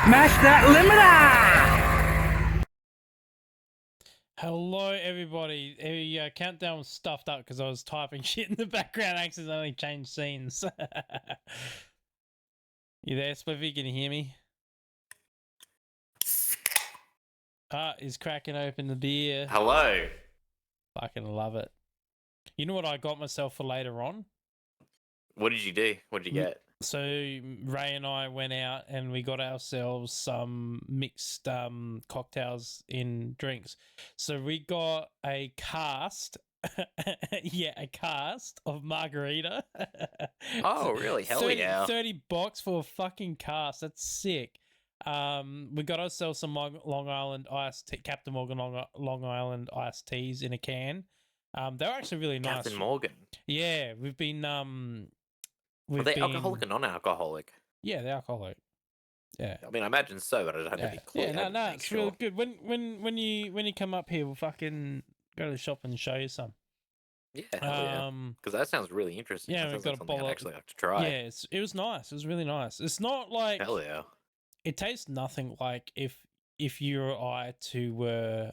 Smash that limiter! Hello, everybody. The countdown was stuffed up because I was typing shit in the background. I accidentally changed scenes. You there, Spliffy? Can you hear me? He's cracking open the beer. Hello. Fucking love it. You know what I got myself for later on? What did you do? What did you get? So Ray and I went out and we got ourselves some mixed cocktails in drinks. So we got a cast, a cast of margarita. Oh, really? Hell yeah. $30 for a fucking cast. That's sick. We got ourselves some Long Island iced tea, Captain Morgan Long Island iced teas in a can. They were actually really nice. Captain Morgan. Yeah, we've been Are they alcoholic or non-alcoholic? Yeah, they're alcoholic. Yeah. I mean, I imagine so, but I just had to be clear. Yeah, no, it's really good. When you come up here, we'll fucking go to the shop and show you some. Yeah, hell yeah. Because that sounds really interesting. Yeah, we've got a bottle. I'd actually have to try. Yeah, it was nice. It was really nice. It's not like hell yeah. It tastes nothing like if you or I to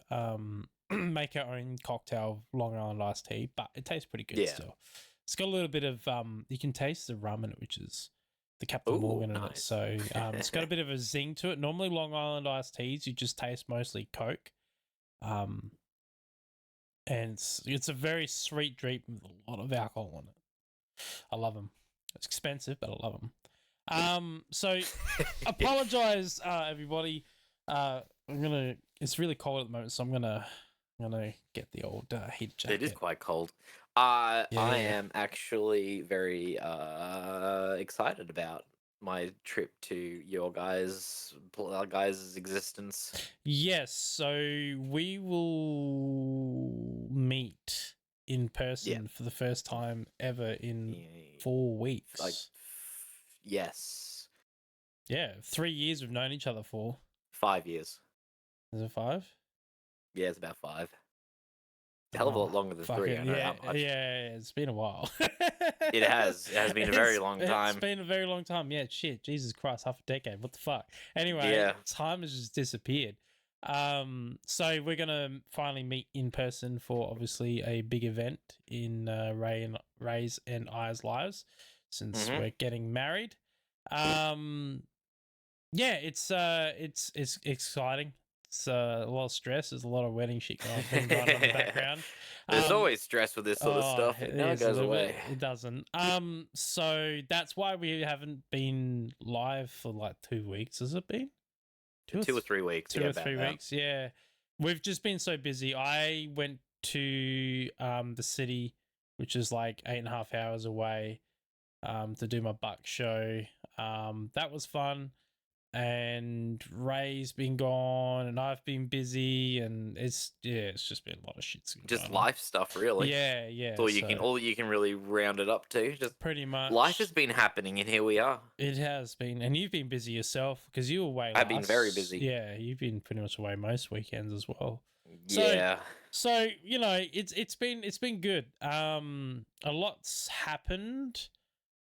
make our own cocktail of Long Island iced tea, but it tastes pretty good still. It's got a little bit of you can taste the rum in it, which is the Captain Morgan in it. So it's got a bit of a zing to it. Normally Long Island iced teas you just taste mostly Coke. And it's a very sweet drink with a lot of alcohol in it. I love them. It's expensive, but I love them. So apologize, everybody. It's really cold at the moment, so I'm gonna get the old heat jacket. It is quite cold. I am actually very excited about my trip to your guys' existence. Yes, so we will meet in person for the first time ever in 4 weeks. Yes. Yeah, 3 years we've known each other for. 5 years. Is it 5? Yeah, it's about 5. A hell of a lot longer than 3. I know that much. Yeah, it's been a while. It has. It has been a very long time. It's been a very long time. Yeah, shit. Jesus Christ, half a decade. What the fuck? Anyway, time has just disappeared. So we're gonna finally meet in person for obviously a big event in Ray's and I's lives since we're getting married. It's exciting. It's a lot of stress. There's a lot of wedding shit going on in the background. There's always stress with this sort of stuff. It never goes away. It doesn't. So that's why we haven't been live for like 2 weeks. Has it been? 2 or 3 weeks. 2 or 3 weeks. Yeah, we've just been so busy. I went to the city, which is like 8.5 hours away, to do my buck show. That was fun. And Ray's been gone, and I've been busy, and it's just been a lot of shit. Just life stuff, really. Yeah. All you can really round it up to. Just pretty much. Life has been happening, and here we are. It has been, and you've been busy yourself because you were away. I've been very busy. Yeah, you've been pretty much away most weekends as well. Yeah. So you know, it's been good. A lot's happened.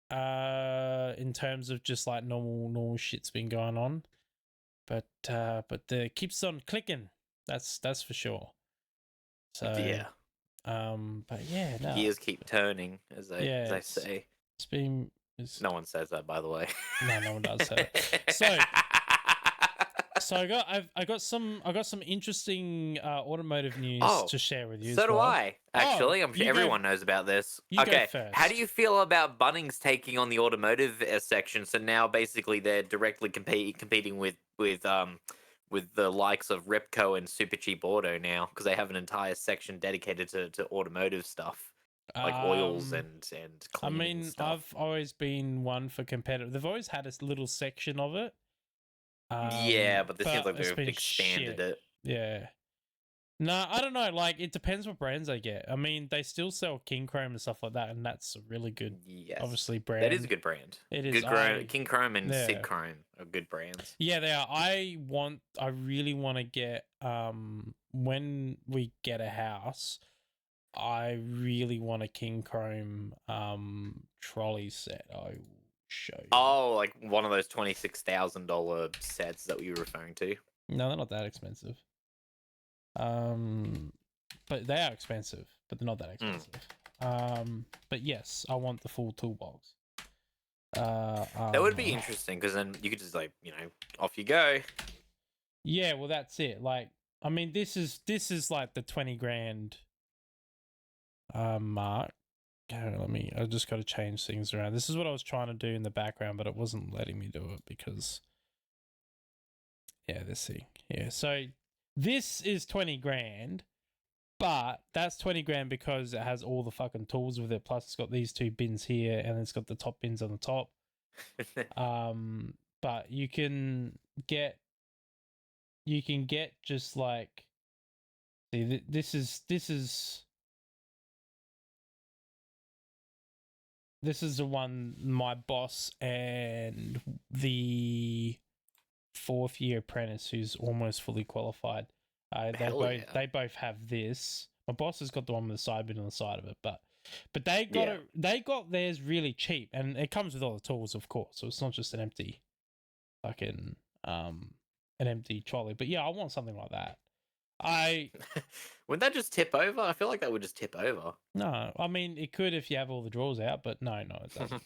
In terms of just like normal shit's been going on, but the keeps on clicking. That's for sure. So but yeah, no. Gears keep turning, as they say. No one says that, by the way. No one does say that. So I got some interesting automotive news to share with you. So do I. Actually, I'm sure everyone knows about this. Okay, how do you feel about Bunnings taking on the automotive section? So now basically they're directly competing with the likes of Repco and Super Cheap Auto now, because they have an entire section dedicated to automotive stuff. Like oils and cleaning. I mean, stuff. I've always been one for competitive. They've always had a little section of it. But this seems like they've expanded it. Yeah. No, I don't know. Like, it depends what brands they get. I mean, they still sell King Chrome and stuff like that, and that's a really good, obviously, brand. That is a good brand. It is. King Chrome and Sid Chrome are good brands. Yeah, they are. I really want to get, when we get a house, I really want a King Chrome trolley set. show you. Oh, like one of those $26,000 sets that we were referring to. No, they're not that expensive. But they are expensive, but they're not that expensive. But yes, I want the full toolbox. That would be interesting because then you could just like, off you go. Yeah, well, that's it. Like, I mean, this is like the 20 grand mark. I just got to change things around. This is what I was trying to do in the background, but it wasn't letting me do it because, yeah, let's see. Yeah, so this is 20 grand, but that's 20 grand because it has all the fucking tools with it. Plus, it's got these two bins here, and it's got the top bins on the top. But you can get just like, see, this is the one my boss and the 4th year apprentice who's almost fully qualified. They both have this. My boss has got the one with the side bin on the side of it, but they got theirs really cheap, and it comes with all the tools, of course. So it's not just an empty fucking an empty trolley. But yeah, I want something like that. Would that just tip over? I feel like that would just tip over. No, I mean it could if you have all the drawers out, but no, it doesn't.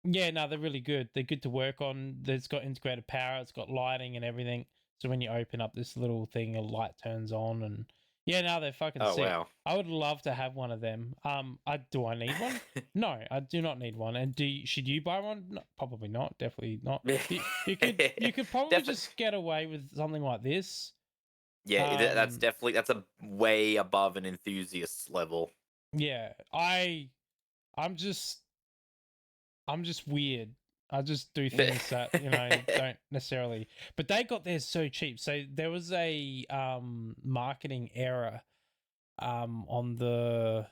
Yeah, no, they're really good. They're good to work on. It's got integrated power. It's got lighting and everything. So when you open up this little thing, a light turns on, and yeah, no, they're fucking sick. Wow. I would love to have one of them. Do I need one? No, I do not need one. And should you buy one? No, probably not. Definitely not. You could probably just get away with something like this. Yeah, that's a way above an enthusiast level. Yeah, I'm just weird. I just do things that don't necessarily. But they got theirs so cheap. So there was a marketing error on the.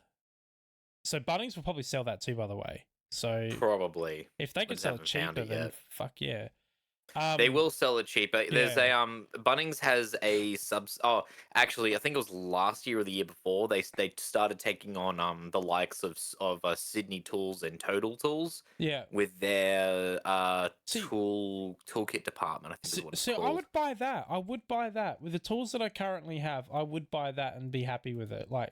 So Bunnings will probably sell that too, by the way. So probably if they could sell it cheaper, then fuck yeah. They will sell it cheaper. There's a Bunnings has a actually I think it was last year or the year before they started taking on the likes of Sydney Tools and Total Tools. Yeah. With their toolkit department, I think is what it's called. I would buy that. I would buy that. With the tools that I currently have, I would buy that and be happy with it. Like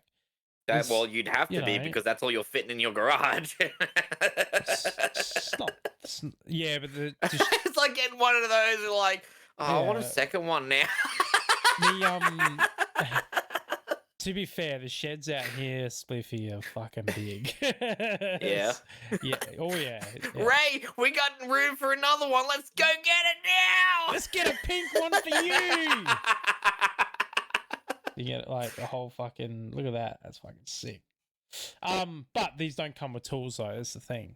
well, you'd have to be because that's all you're fitting in your garage. Yeah, but it's like getting one of those. You're like, I want a second one now. To be fair, the sheds out here, Spliffy, are fucking big. Yeah. Yeah. Oh yeah. Ray, we got room for another one. Let's go get it now. Let's get a pink one for you. You get like a whole fucking look at that. That's fucking sick. But these don't come with tools though. That's the thing.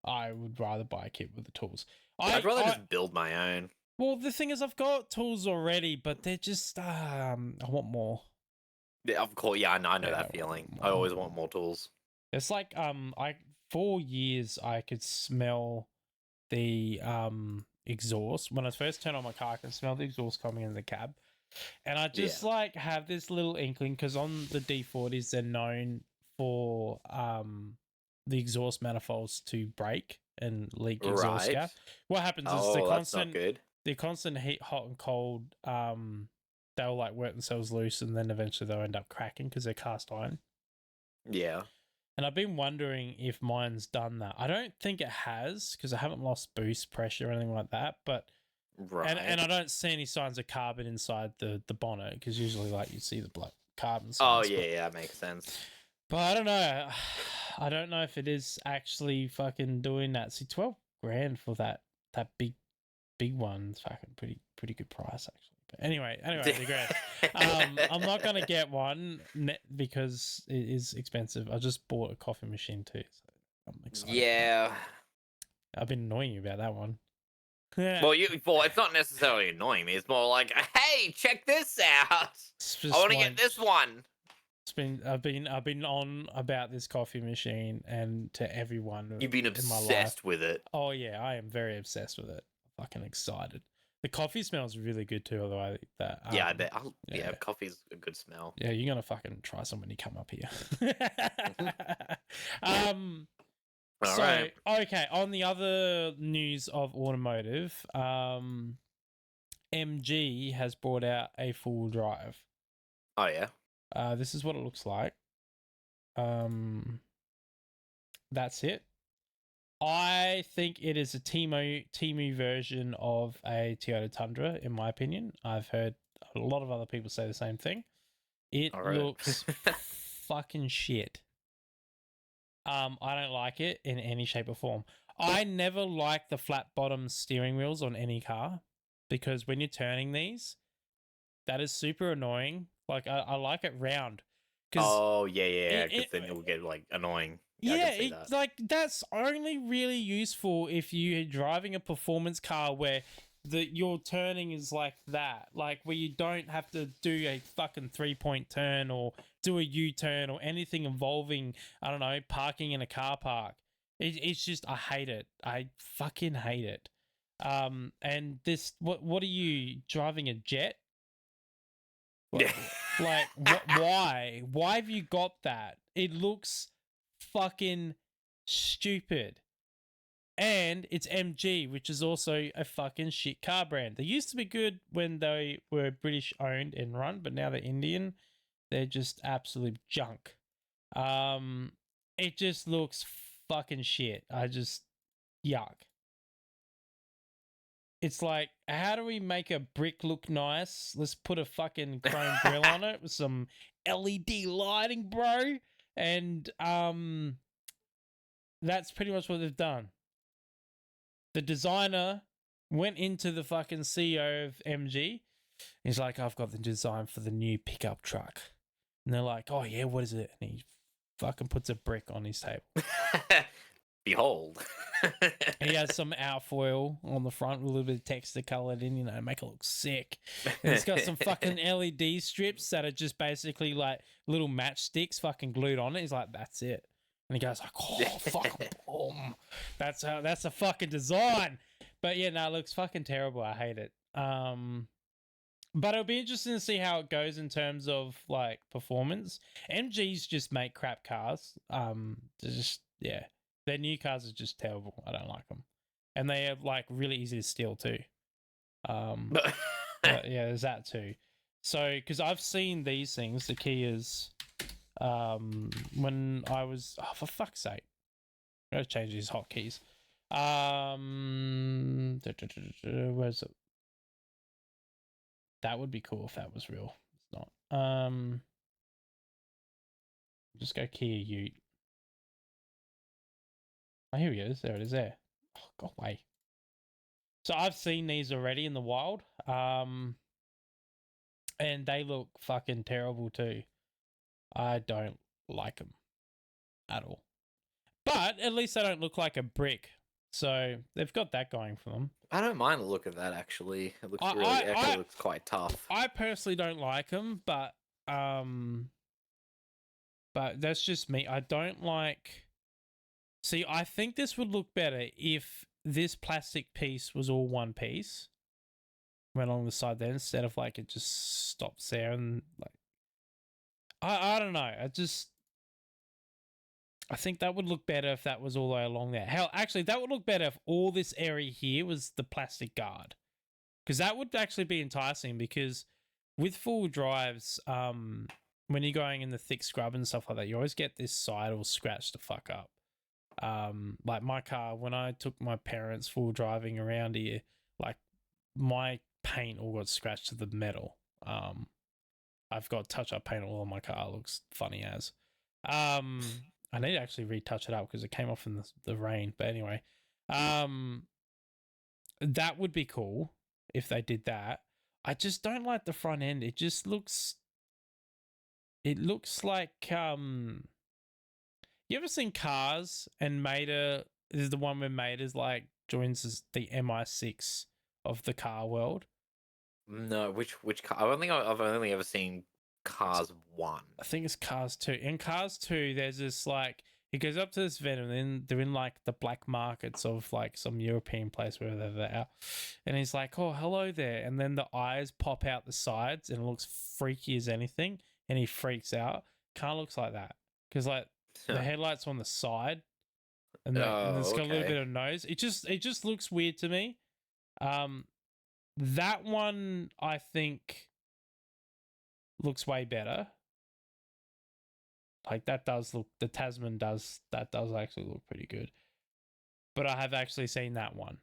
I would rather buy a kit with the tools. I'd rather just build my own. Well, the thing is, I've got tools already, but they're just I want more. Yeah, of course. Yeah, I know that feeling. I always want more tools. It's like for years I could smell the exhaust when I first turned on my car. I could smell the exhaust coming in the cab. And I just like have this little inkling because on the D40s they're known for the exhaust manifolds to break and leak exhaust gas. What happens is the constant heat, hot and cold. They'll like work themselves loose and then eventually they'll end up cracking because they're cast iron. Yeah. And I've been wondering if mine's done that. I don't think it has because I haven't lost boost pressure or anything like that, but. Right. And I don't see any signs of carbon inside the bonnet because usually like you see the black carbon signs. Oh yeah, that makes sense. But I don't know. I don't know if it is actually fucking doing that. See, 12 grand for that big one is fucking pretty good price actually. But anyway, they're great. I'm not gonna get one because it is expensive. I just bought a coffee machine too, so I'm excited. Yeah. I've been annoying you about that one. Well, it's not necessarily annoying me. It's more like, hey, check this out. I want to get this one. I've been on about this coffee machine and to everyone. You've been obsessed with it. Oh yeah, I am very obsessed with it. I'm fucking excited. The coffee smells really good too. Although that I bet. Coffee's a good smell. Yeah, you're gonna fucking try some when you come up here. All right. Okay, on the other news of automotive, MG has brought out a full drive. Oh yeah. This is what it looks like. That's it. I think it is a Timu version of a Toyota Tundra, in my opinion. I've heard a lot of other people say the same thing. It looks fucking shit. I don't like it in any shape or form. I never like the flat bottom steering wheels on any car because when you're turning these, that is super annoying. Like I like it round. Oh yeah, because then it will get like annoying. Yeah, like that's only really useful if you're driving a performance car where your turning is like that, like where you don't have to do a fucking 3-point turn or do a U-turn or anything involving, I don't know, parking in a car park. It's just, I hate it. I fucking hate it. And this, what are you driving, a jet? Like, why? Why have you got that? It looks fucking stupid. And it's MG, which is also a fucking shit car brand. They used to be good when they were British owned and run, but now they're Indian. They're just absolute junk. It just looks fucking shit. Yuck. It's like, how do we make a brick look nice? Let's put a fucking chrome grill on it with some LED lighting, bro. And that's pretty much what they've done. The designer went into the fucking CEO of MG. He's like, I've got the design for the new pickup truck. And they're like, oh yeah, what is it? And he fucking puts a brick on his table. Behold. He has some alfoil on the front with a little bit of texture colored in, make it look sick. And it's got some fucking LED strips that are just basically like little matchsticks fucking glued on it. He's like, that's it. And he goes like, oh, fuck, boom. That's a fucking design. But yeah, no, it looks fucking terrible. I hate it. But it'll be interesting to see how it goes in terms of like performance. MGs just make crap cars. Their new cars are just terrible. I don't like them, and they are like really easy to steal too. But yeah, there's that too. So because I've seen these things, the Kias, when I was, oh, for fuck's sake, I gotta change these hotkeys. Where's it? That would be cool if that was real. It's not. Just go Kia Ute. Oh, here he is. There it is. There. Oh, go away. So I've seen these already in the wild. And they look fucking terrible too. I don't like them at all. But at least they don't look like a brick. So they've got that going for them. I don't mind the look of that, actually. It looks actually looks quite tough. I personally don't like them, but that's just me. I don't like... See, I think this would look better if this plastic piece was all one piece. Went along the side there instead of like it just stops there and like... I don't know. I think that would look better if that was all the way along there. Hell, actually, that would look better if all this area here was the plastic guard. Because that would actually be enticing because with full drives, when you're going in the thick scrub and stuff like that, you always get this side all scratched the fuck up. Like my car, when I took my parents full driving around here, like my paint all got scratched to the metal. I've got touch-up paint all on my car. It looks funny as. I need to actually retouch it up because it came off in the rain. But anyway, that would be cool if they did that. I just don't like the front end. It just looks... It looks like... You ever seen Cars and Mater? This is the one where Mater's like joins the MI6 of the car world. No, which car? I've only ever seen Cars 1. I think it's Cars 2. In Cars 2, there's this like... He goes up to this van and then they're in like the black markets of like some European place where they're there. And he's like, oh, hello there. And then the eyes pop out the sides and it looks freaky as anything. And he freaks out. Car looks like that. Because like the headlights on the side and it's got a little bit of nose. It just looks weird to me. That one I think looks way better. Like that does look. The Tasman does actually look pretty good. But I have actually seen that one.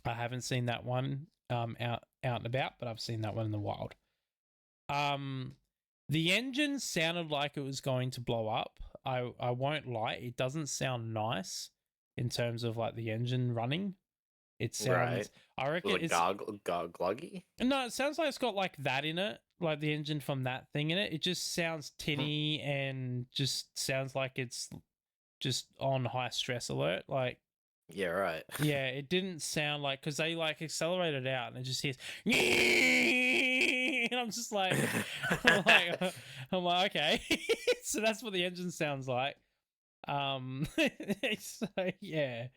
I haven't seen that one out and about, but I've seen that one in the wild. The engine sounded like it was going to blow up. I won't lie, it doesn't sound nice in terms of like the engine running. It sounds. Right. I reckon it's gluggy. No, it sounds like it's got like that in it, like the engine from that thing in it. It just sounds tinny and just sounds like it's just on high stress alert. Like, yeah, right. Yeah, it didn't sound like, because they like accelerated out and it just hears, and I'm just like, I'm like, okay, so that's what the engine sounds like. So yeah,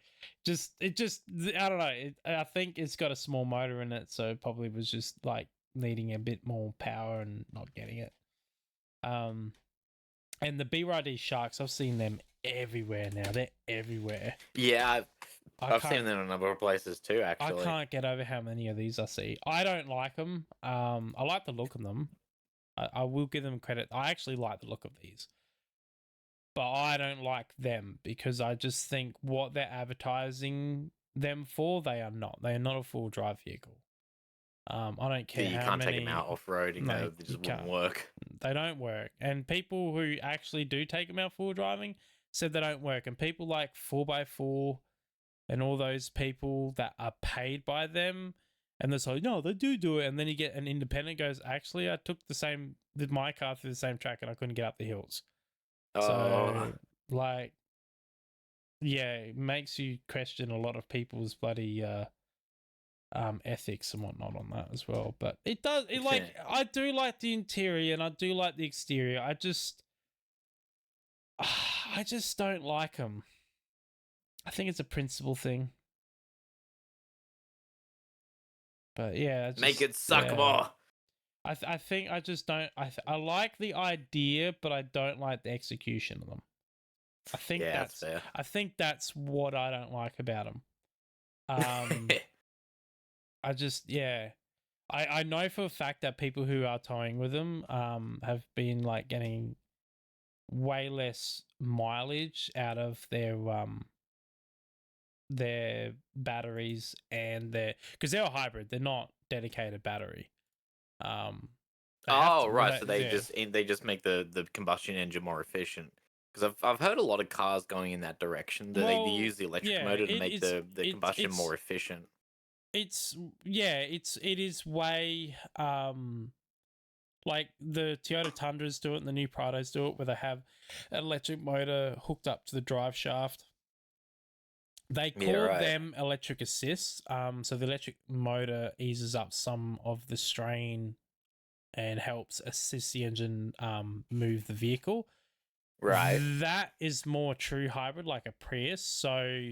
I don't know. I think it's got a small motor in it, so it probably was just like needing a bit more power and not getting it. And the BYD Sharks, I've seen them everywhere now. They're everywhere. Yeah, I've seen them in a number of places too, actually. I can't get over how many of these I see. I don't like them. I like the look of them. I will give them credit. I actually like the look of these. But I don't like them because I just think what they're advertising them for, they are not. They are not a full drive vehicle. I don't care you how can't many... take them out off-roading, though. They just wouldn't work. They don't work. And people who actually do take them out full driving said they don't work. And people like 4x4 and all those people that are paid by them, and they're like, no, they do it. And then you get an independent goes, actually, I took my car through the same track and I couldn't get up the hills. So, like, yeah, it makes you question a lot of people's bloody ethics and whatnot on that as well. But it does, I do like the interior and I do like the exterior. I just don't like them. I think it's a principle thing. But yeah, make it suck more. I think I just don't. I like the idea, but I don't like the execution of them. I think that's fair. I think that's what I don't like about them. I just I know for a fact that people who are towing with them have been like getting way less mileage out of their batteries and because they're a hybrid. They're not dedicated battery. Right. So they just make the combustion engine more efficient. Because I've heard a lot of cars going in that direction. That they use the electric motor to make the combustion more efficient. It is way like the Toyota Tundras do it and the new Prados do it, where they have an electric motor hooked up to the drive shaft. They call them electric assist. So the electric motor eases up some of the strain and helps assist the engine move the vehicle. Right. That is more true hybrid, like a Prius. So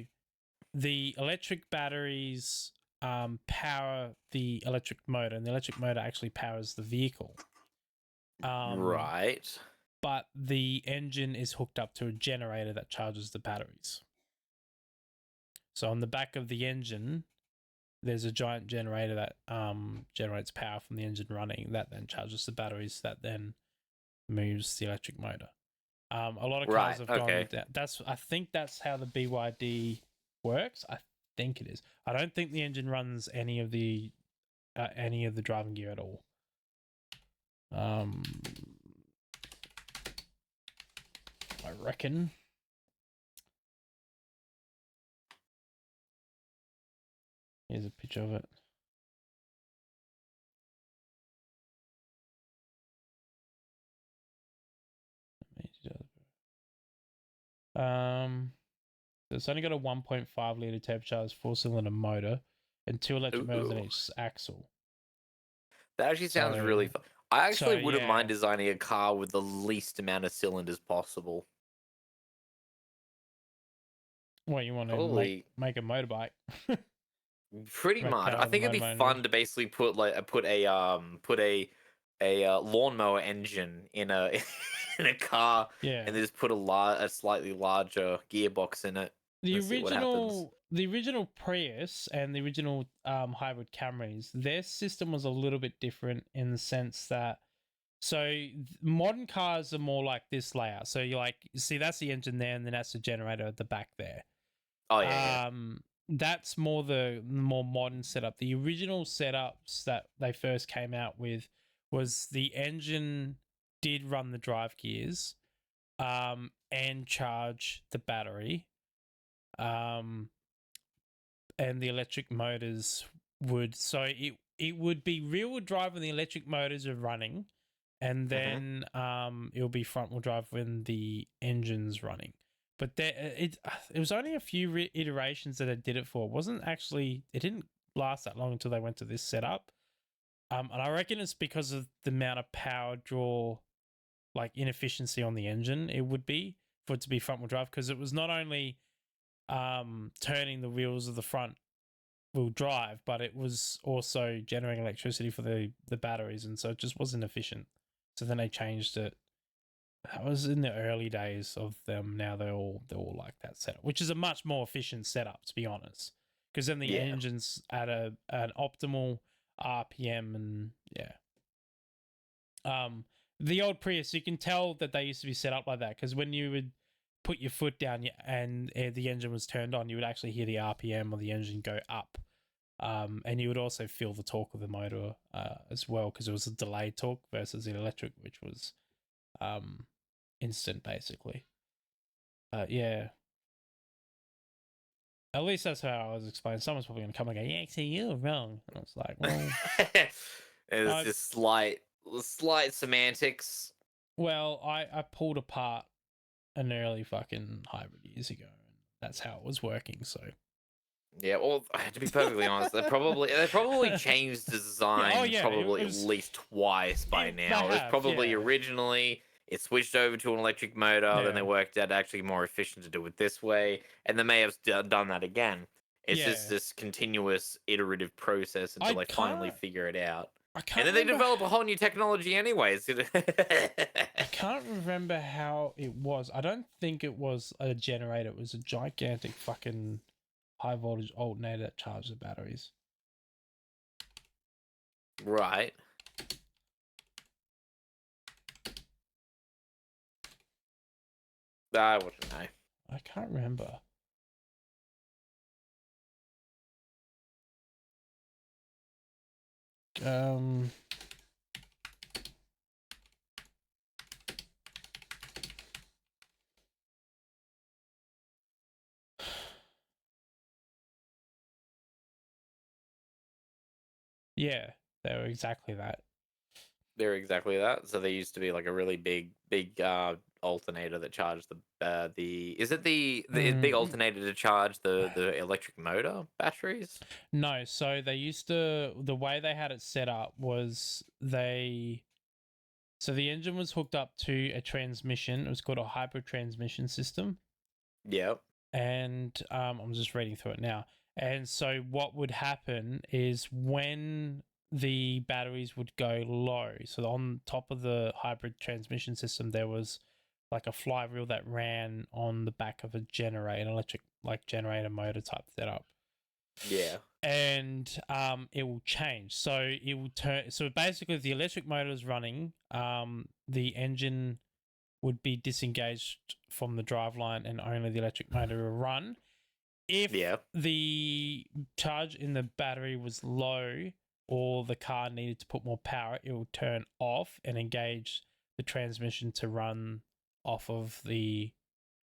the electric batteries power the electric motor, and the electric motor actually powers the vehicle. Right. But the engine is hooked up to a generator that charges the batteries. So on the back of the engine, there's a giant generator that generates power from the engine running, that then charges the batteries, that then moves the electric motor. A lot of cars have gone with that. I think that's how the BYD works. I think it is. I don't think the engine runs any of the driving gear at all. I reckon. Here's a picture of it. It's only got a 1.5 litre turbocharged 4-cylinder motor and 2 electric motors on each axle. That actually sounds really fun. I actually wouldn't mind designing a car with the least amount of cylinders possible. What, you want to make a motorbike? Pretty much. I think it'd be fun to basically put a lawnmower engine in a in a car, Yeah. and they just put a slightly larger gearbox in it. The See what happens. original Prius and the original hybrid Camrys, their system was a little bit different in the sense that modern cars are more like this layout. So you see that's the engine there, and then that's the generator at the back there. Oh yeah, That's more the more modern setup. The original setups that they first came out with was the engine did run the drive gears, and charge the battery, and the electric motors would it would be rear wheel drive when the electric motors are running, and then it'll be front wheel drive when the engine's running. But it was only a few iterations that it did it for. It didn't last that long until they went to this setup. And I reckon it's because of the amount of power draw, like inefficiency on the engine it would be for it to be front wheel drive, because it was not only turning the wheels of the front wheel drive, but it was also generating electricity for the batteries, and so it just wasn't efficient. So then they changed it. That was in the early days of them. Now they're all like that setup, which is a much more efficient setup, to be honest. Because then the engine's at an optimal RPM, and the old Prius, you can tell that they used to be set up like that, because when you would put your foot down and the engine was turned on, you would actually hear the RPM of the engine go up. And you would also feel the torque of the motor as well, because it was a delayed torque versus the electric, which was instant, basically. Yeah. At least that's how I was explained. Someone's probably going to come and go, yeah, actually, you're wrong. And I was like, well... It's just slight semantics. Well, I pulled apart an early fucking hybrid years ago, and that's how it was working, so... Yeah, well, to be perfectly honest, they probably changed the design at least twice by now. It was probably originally it switched over to an electric motor, then they worked out actually more efficient to do it this way, and they may have done that again. It's just this continuous iterative process until they finally figure it out. And then they develop a whole new technology anyways. I can't remember how it was. I don't think it was a generator. It was a gigantic fucking high voltage alternator that charged the batteries. Right. I wouldn't know. I can't remember. Yeah, they were exactly that. They're exactly that. So they used to be like a really big alternator that charged the big alternator to charge the electric motor batteries? No, so they used to, the way they had it set up was so the engine was hooked up to a transmission. It was called a hybrid transmission system. Yep. And I'm just reading through it now. And so what would happen is when the batteries would go low, so on top of the hybrid transmission system, there was like a flywheel that ran on the back of a generator, an electric generator motor type setup. Yeah. And it will change. So it will turn. So basically, if the electric motor is running, the engine would be disengaged from the driveline, and only the electric motor will run. If the charge in the battery was low, or the car needed to put more power, it will turn off and engage the transmission to run off of the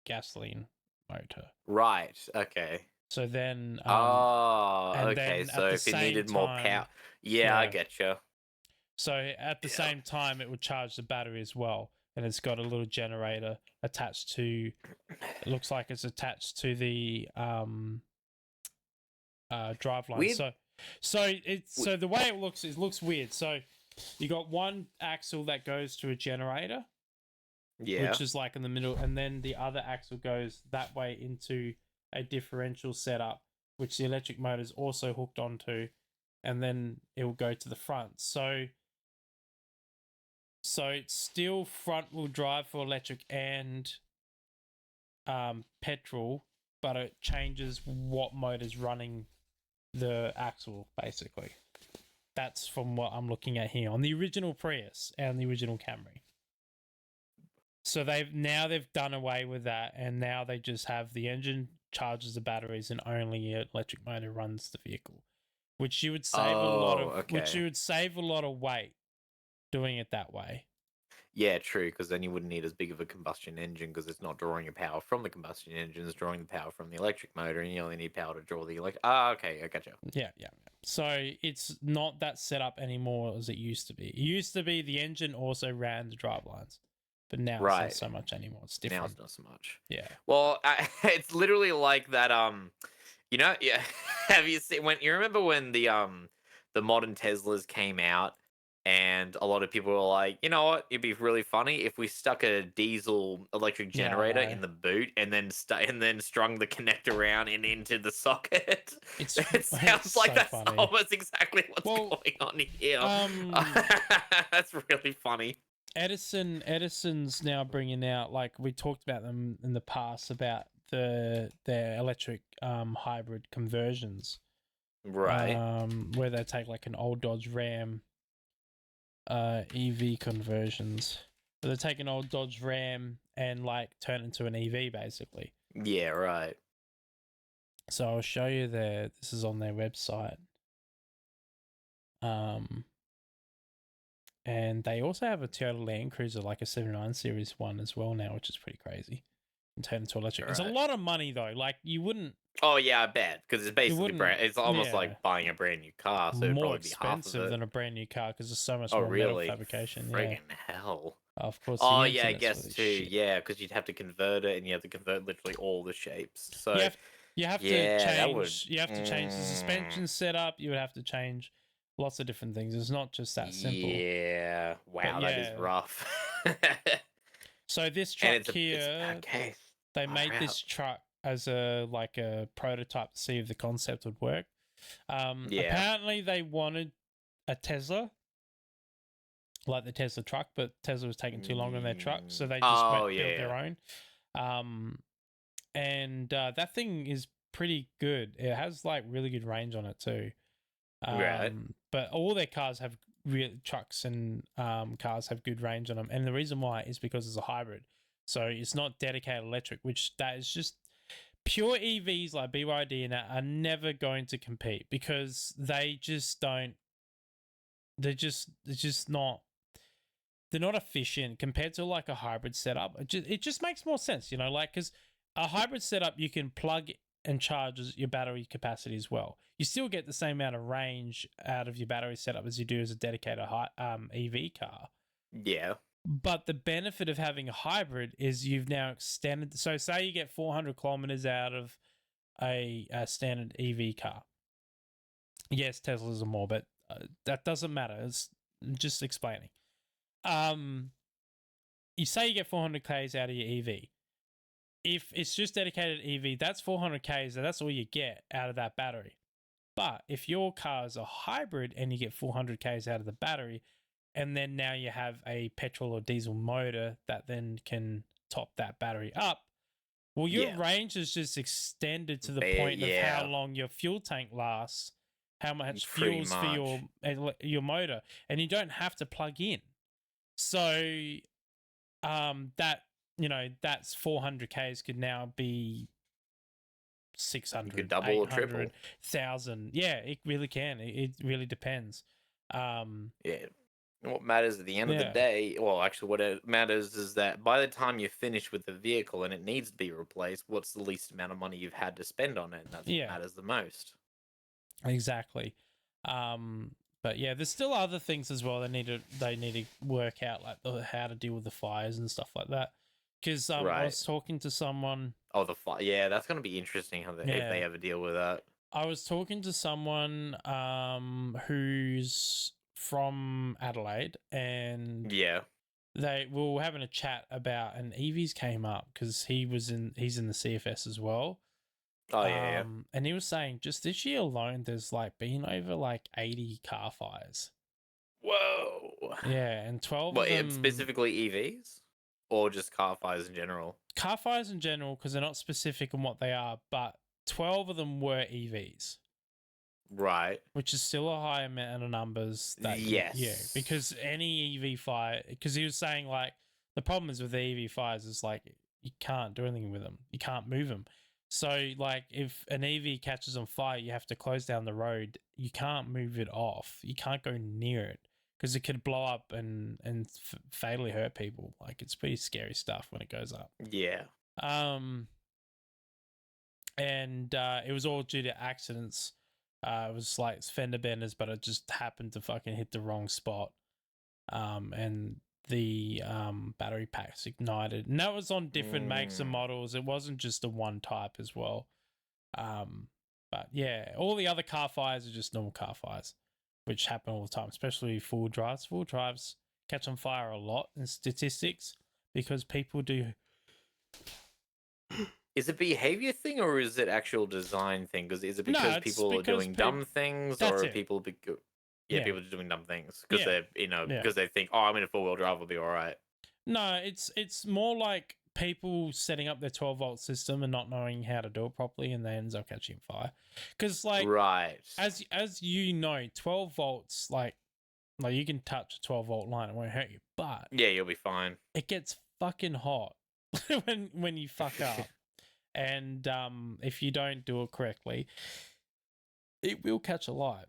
gasoline motor. Right. Okay. So then... okay. So if it needed more power... Yeah, I getcha. So at the same time, it would charge the battery as well. And it's got a little generator attached to... It looks like it's attached to the driveline. So the way it looks weird. So you got one axle that goes to a generator, which is like in the middle, and then the other axle goes that way into a differential setup, which the electric motor is also hooked onto, and then it will go to the front. So So it's still front-wheel drive for electric and petrol, but it changes what motor's running the axle, basically. That's from what I'm looking at here on the original Prius and the original Camry. So they've done away with that, and now they just have the engine charges the batteries and only an electric motor runs the vehicle, which you would save which you would save a lot of weight doing it that way. Yeah, true, because then you wouldn't need as big of a combustion engine because it's not drawing your power from the combustion engine, it's drawing the power from the electric motor, and you only need power to draw the electric. Okay, I gotcha. Yeah. So it's not that setup anymore as it used to be. It used to be the engine also ran the drive lines, but now it's not so much anymore. It's different. Now it's not so much. Yeah. Well, it's literally like that. Yeah. Have you seen you remember when the modern Teslas came out? And a lot of people were like, you know what? It'd be really funny if we stuck a diesel electric generator in the boot and then strung the connector around and into the socket. It sounds like that's funny. Almost exactly what's going on here. That's really funny. Edison's now bringing out, like we talked about them in the past, about their electric hybrid conversions, right? Where they take like an old Dodge Ram. EV conversions. So they take an old Dodge Ram and like turn it into an EV, basically. Yeah, right. So I'll show you there. This is on their website. And they also have a Toyota Land Cruiser, like a 79 Series one as well now, which is pretty crazy. And turn into electric. Right. It's a lot of money though. Like you wouldn't. Oh yeah, I bet, because it's basically it's almost like buying a brand new car. So it'd probably be half of it. More expensive than a brand new car because there's so much more metal fabrication. Friggin' hell. Of course. Oh yeah, I guess too. Shit. Yeah, because you'd have to convert it, and you have to convert literally all the shapes. So you have to change. You have to change the suspension setup. You would have to change lots of different things. It's not just that simple. Yeah. Wow, that is rough. So this truck here, they made this truck as a prototype to see if the concept would work. Apparently they wanted a Tesla, like the Tesla truck, but Tesla was taking too long on their truck, so they just built their own. And that thing is pretty good. It has like really good range on it too. Right. But all their cars have trucks and cars have good range on them, and the reason why is because it's a hybrid. So it's not dedicated electric, which that is just pure EVs like BYD and that are never going to compete because they just don't. They're just not. They're not efficient compared to like a hybrid setup. It just makes more sense, you know, like because a hybrid setup you can plug and charge your battery capacity as well. You still get the same amount of range out of your battery setup as you do as a dedicated EV car. Yeah. But the benefit of having a hybrid is you've now extended. So say you get 400 kilometers out of a standard EV car. Yes, Teslas are more, but that doesn't matter. It's just explaining. You say you get 400 Ks out of your EV. If it's just dedicated EV, that's 400 Ks. That's all you get out of that battery. But if your car is a hybrid and you get 400 Ks out of the battery, and then now you have a petrol or diesel motor that then can top that battery up, well, your range is just extended to the point of how long your fuel tank lasts, how much fuel's for your motor, and you don't have to plug in. So that's 400 Ks could now be 600, you could double or triple, 1,000. Yeah, it really can. It really depends. What matters at the end of the day, well, actually, what it matters is that by the time you're finished with the vehicle and it needs to be replaced, what's the least amount of money you've had to spend on it? And that's what matters the most. Exactly. But yeah, there's still other things as well. They need to work out, like how to deal with the fires and stuff like that. Because I was talking to someone. Oh, the fire! Yeah, that's going to be interesting if they ever deal with that. I was talking to someone who's from Adelaide, and they were having a chat about, and EVs came up because he's in the CFS as well. Oh yeah. And he was saying just this year alone, there's been over 80 car fires. Whoa! Yeah, and 12 What, of them... specifically EVs? Or just car fires in general? Car fires in general, because they're not specific on what they are, but 12 of them were EVs. Right. Which is still a high amount of numbers. Yes. Because any EV fire... Because he was saying, like, the problem is with the EV fires is, like, you can't do anything with them. You can't move them. So, like, if an EV catches on fire, you have to close down the road. You can't move it off. You can't go near it because it could blow up and fatally hurt people. Like, it's pretty scary stuff when it goes up. Yeah. And it was all due to accidents. It was like fender benders, but it just happened to fucking hit the wrong spot. And the battery packs ignited, and that was on different makes and models. It wasn't just the one type as well. But yeah, all the other car fires are just normal car fires, which happen all the time, especially full drives. Full drives catch on fire a lot in statistics because people do. Is it behavior thing or is it actual design thing? Because is it because people are doing dumb things, or are people? People are doing dumb things because they're because they think, oh, I'm in a 4-wheel drive, I'll be all right. No, it's more like people setting up their 12-volt system and not knowing how to do it properly, and they ends up catching fire. Because right, as you know, 12 volts like you can touch a 12-volt line, it won't hurt you, but yeah, you'll be fine. It gets fucking hot when you fuck up, and if you don't do it correctly, it will catch alight.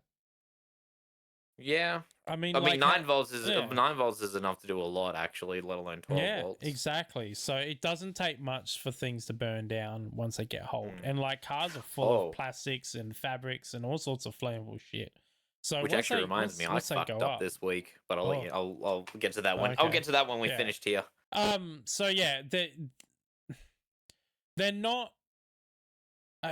Yeah, I mean 9 volts is 9 volts is enough to do a lot, actually, let alone 12 volts. Exactly. So it doesn't take much for things to burn down once they get hot. And like cars are full of plastics and fabrics and all sorts of flammable shit. So which actually reminds me, I fucked up this week, but I'll get to that one. Okay. I'll get to that when we finished here. So yeah, they're not.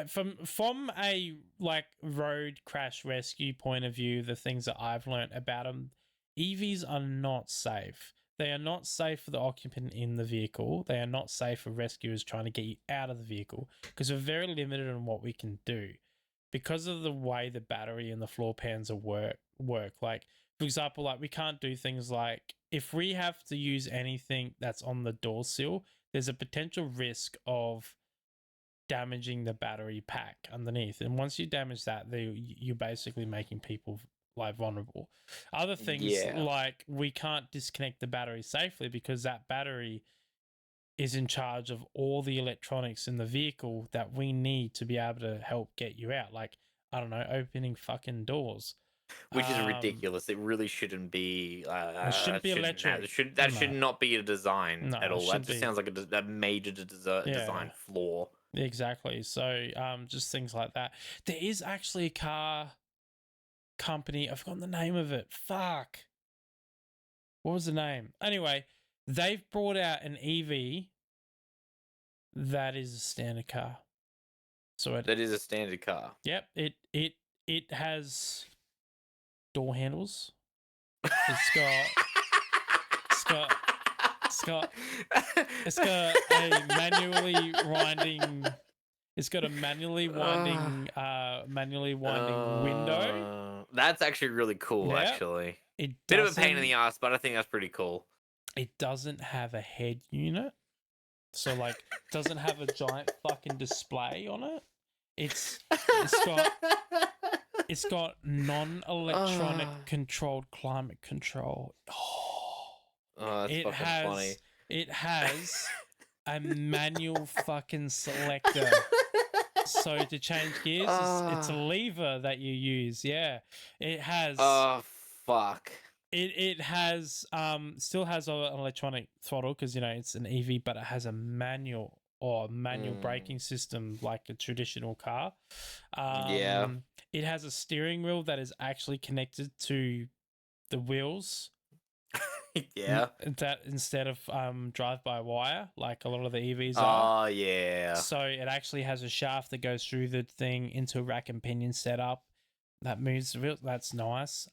From a like road crash rescue point of view, the things that I've learned about them, EVs are not safe. They are not safe for the occupant in the vehicle. They are not safe for rescuers trying to get you out of the vehicle because we're very limited on what we can do because of the way the battery and the floor pans work. Like, for example, like we can't do things like if we have to use anything that's on the door sill, there's a potential risk of damaging the battery pack underneath, and once you damage that, you're basically making people like vulnerable. Other things like we can't disconnect the battery safely because that battery is in charge of all the electronics in the vehicle that we need to be able to help get you out. Like, I don't know, opening fucking doors. Which is ridiculous. It really shouldn't be. It shouldn't be electric. Should not be a design at all. That just sounds like a major design flaw. Exactly. So, just things like that. There is actually a car company. I've forgotten the name of it. Fuck. What was the name? Anyway, they've brought out an EV that is a standard car. So that is a standard car. Yep. It has door handles. It's got a manually winding. It's got a manually winding window. That's actually really cool. Yep. Actually, bit of a pain in the ass, but I think that's pretty cool. It doesn't have a head unit, so like, doesn't have a giant fucking display on it. It's got non-electronic controlled climate control. That's fucking funny. It has a manual fucking selector. So to change gears, it's a lever that you use. Yeah, it has. Oh fuck! It has still has an electronic throttle because it's an EV, but it has a manual braking system like a traditional car. It has a steering wheel that is actually connected to the wheels. Yeah. That instead of drive-by-wire, like a lot of the EVs are. Oh, yeah. So it actually has a shaft that goes through the thing into a rack and pinion setup that moves the wheels. That's nice.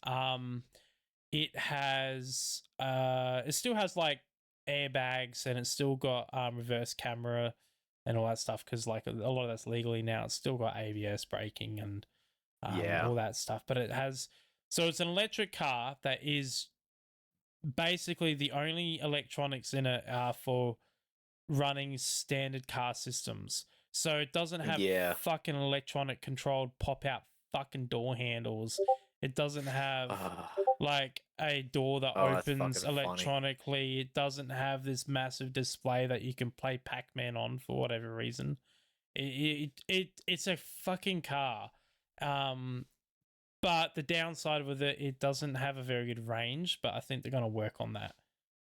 It has it still has like airbags, and it's still got reverse camera and all that stuff because like a lot of that's legally now. It's still got ABS braking and all that stuff. But it has, so it's an electric car that is basically the only electronics in it are for running standard car systems. So it doesn't have fucking electronic controlled pop out fucking door handles. It doesn't have like a door that opens electronically. It doesn't have this massive display that you can play Pac-Man on for whatever reason. It's a fucking car. But the downside with it, it doesn't have a very good range, but I think they're going to work on that.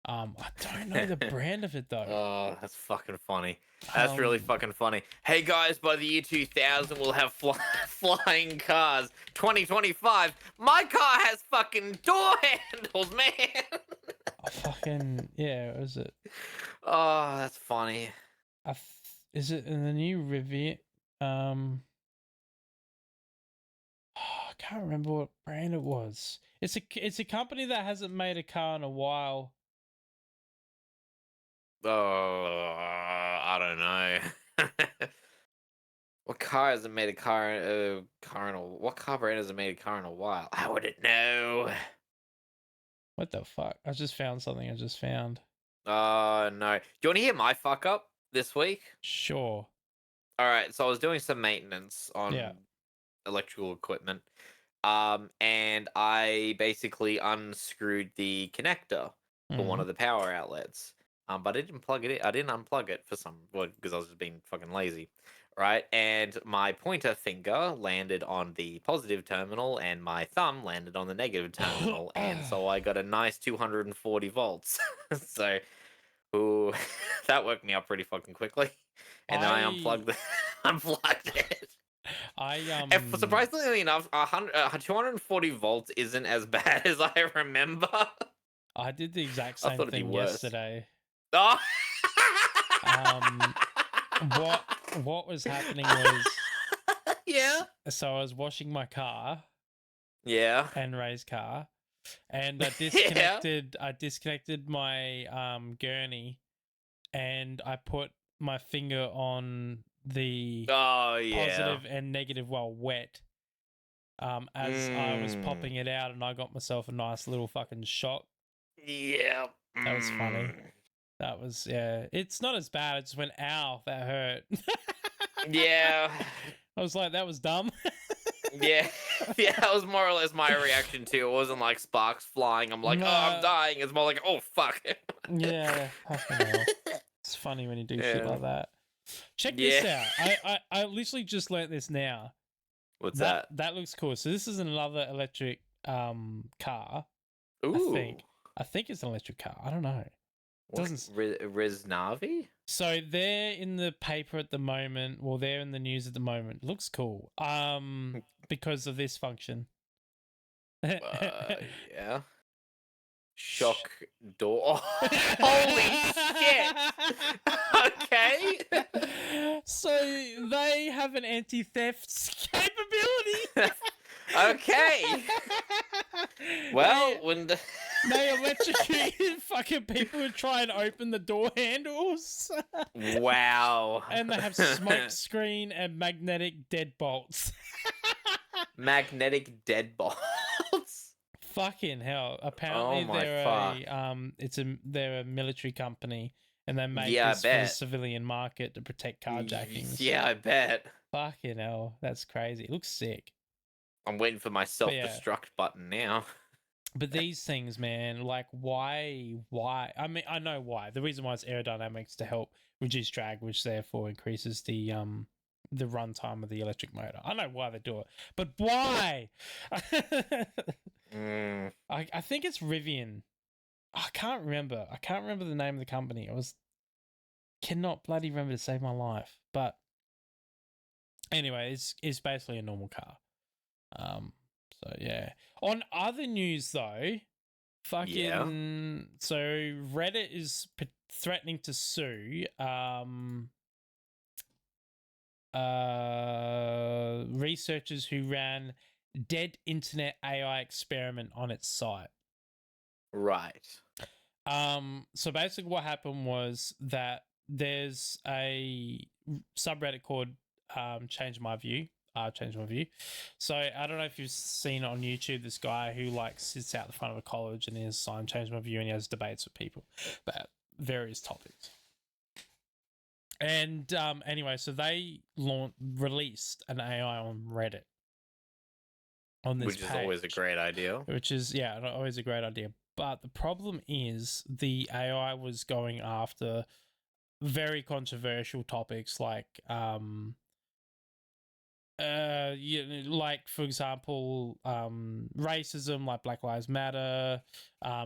I don't know the brand of it though. Oh, that's fucking funny. That's really fucking funny. Hey guys, by the year 2000, we'll have flying cars. 2025, my car has fucking door handles, man. Yeah, is it? Oh, that's funny. Is it in the new Rivian? I can't remember what brand it was. It's a company that hasn't made a car in a while. Oh, I don't know. What car hasn't made a car in a what car brand hasn't made a car in a while? I wouldn't know. What the fuck? I just found something I just found. Oh no. Do you want to hear my fuck up this week? Sure. Alright, so I was doing some maintenance on electrical equipment. And I basically unscrewed the connector for one of the power outlets. But I didn't plug it in. I didn't unplug it because I was just being fucking lazy, right? And my pointer finger landed on the positive terminal, and my thumb landed on the negative terminal, and so I got a nice 240 volts. So, that woke me up pretty fucking quickly. And then I unplugged it. Surprisingly enough, 240 volts isn't as bad as I remember. I did the exact same thing yesterday. Oh. What was happening was so I was washing my car and Ray's car, and I disconnected my gurney, and I put my finger on the positive and negative while wet as I was popping it out, and I got myself a nice little fucking shock. That was funny. That was, it's not as bad. It just went, ow, that hurt. Yeah. I was like, that was dumb. Yeah, that was more or less my reaction too. It wasn't like sparks flying. I'm like, oh, I'm dying. It's more like, oh, fuck. Yeah, fucking hell. It's funny when you do shit like that. Check this out. I literally just learnt this now. What's that? That looks cool. So this is another electric car. Ooh. I think it's an electric car. I don't know. Riznavi? So they're in the paper at the moment. Well, they're in the news at the moment. Looks cool. Because of this function. Yeah. Shock door. Holy shit! Okay. So they have an anti-theft capability. Okay. Well, they electrocute fucking people who try and open the door handles. Wow. And they have smoke screen and magnetic deadbolts. Magnetic deadbolts. Fucking hell! Apparently they're a military company, and they make this for the civilian market to protect carjackings. Yeah, I bet. Fucking hell, that's crazy. It looks sick. I'm waiting for my self-destruct button now. But these things, man, like why? I mean, I know why. The reason why is aerodynamics to help reduce drag, which therefore increases the runtime of the electric motor. I know why they do it, but why? I think it's Rivian. I can't remember. I can't remember the name of the company. Cannot bloody remember to save my life. But anyway, it's basically a normal car. So yeah. On other news though, so Reddit is threatening to sue researchers who ran dead internet AI experiment on its site. Right. So basically what happened was that there's a subreddit called Change My View. changed my view. So I don't know if you've seen on YouTube this guy who like sits out the front of a college and his sign changed my view, and he has debates with people about various topics. And anyway, so they released an AI on Reddit on this which page, is always a great idea. Which is always a great idea. But the problem is the AI was going after very controversial topics like like for example racism, like Black Lives Matter,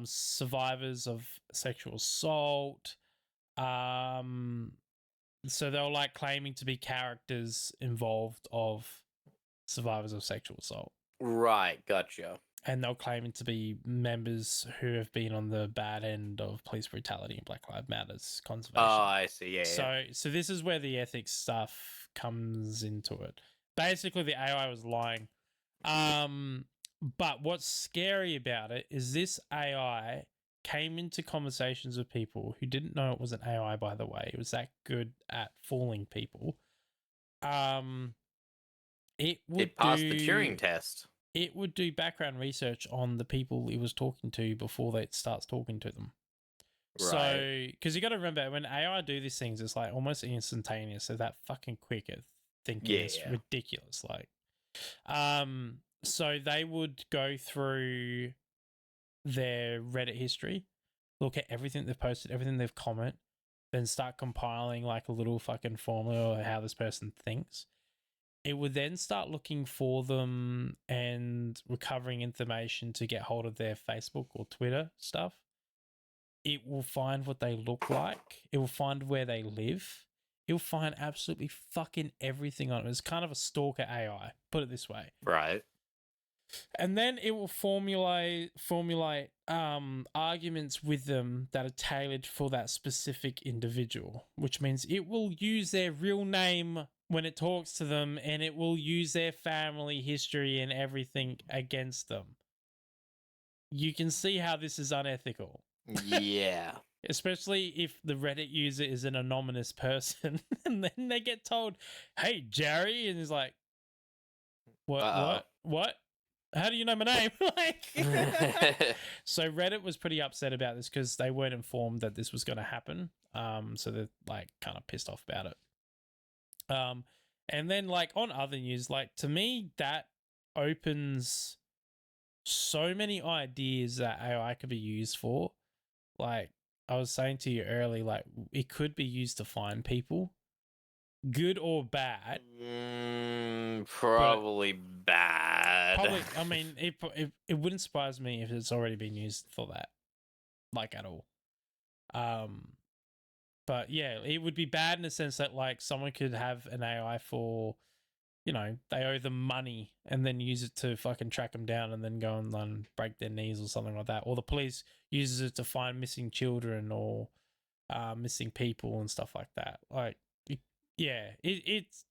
survivors of sexual assault. So they were like claiming to be characters involved of survivors of sexual assault. Right, gotcha. And they're claiming to be members who have been on the bad end of police brutality and Black Lives Matter's conservation. Oh, I see. Yeah. So this is where the ethics stuff comes into it. Basically, the AI was lying. But what's scary about it is this AI came into conversations with people who didn't know it was an AI, by the way. It was that good at fooling people. It passed the Turing test. It would do background research on the people it was talking to before it starts talking to them. Right. So, because you got to remember, when AI do these things, it's like almost instantaneous. So that fucking quick at thinking is ridiculous. Like, so they would go through their Reddit history, look at everything they've posted, everything they've commented, then start compiling like a little fucking formula of how this person thinks. It would then start looking for them and recovering information to get hold of their Facebook or Twitter stuff. It will find what they look like. It will find where they live. It will find absolutely fucking everything on it. It's kind of a stalker AI, put it this way. Right. And then it will formulate arguments with them that are tailored for that specific individual, which means it will use their real name when it talks to them, and it will use their family history and everything against them. You can see how this is unethical. Yeah. Especially if the Reddit user is an anonymous person and then they get told, "Hey, Jerry," and he's like, What? How do you know my name? So Reddit was pretty upset about this because they weren't informed that this was going to happen. So they're like kind of pissed off about it. And then like on other news, like to me that opens so many ideas that AI could be used for. Like I was saying to you earlier, like it could be used to find people, good or bad. Probably bad. Probably. I mean, it wouldn't surprise me if it's already been used for that, like at all. But yeah, it would be bad in the sense that like someone could have an AI for, they owe them money and then use it to fucking track them down and then go and break their knees or something like that. Or the police uses it to find missing children or missing people and stuff like that. Like, it's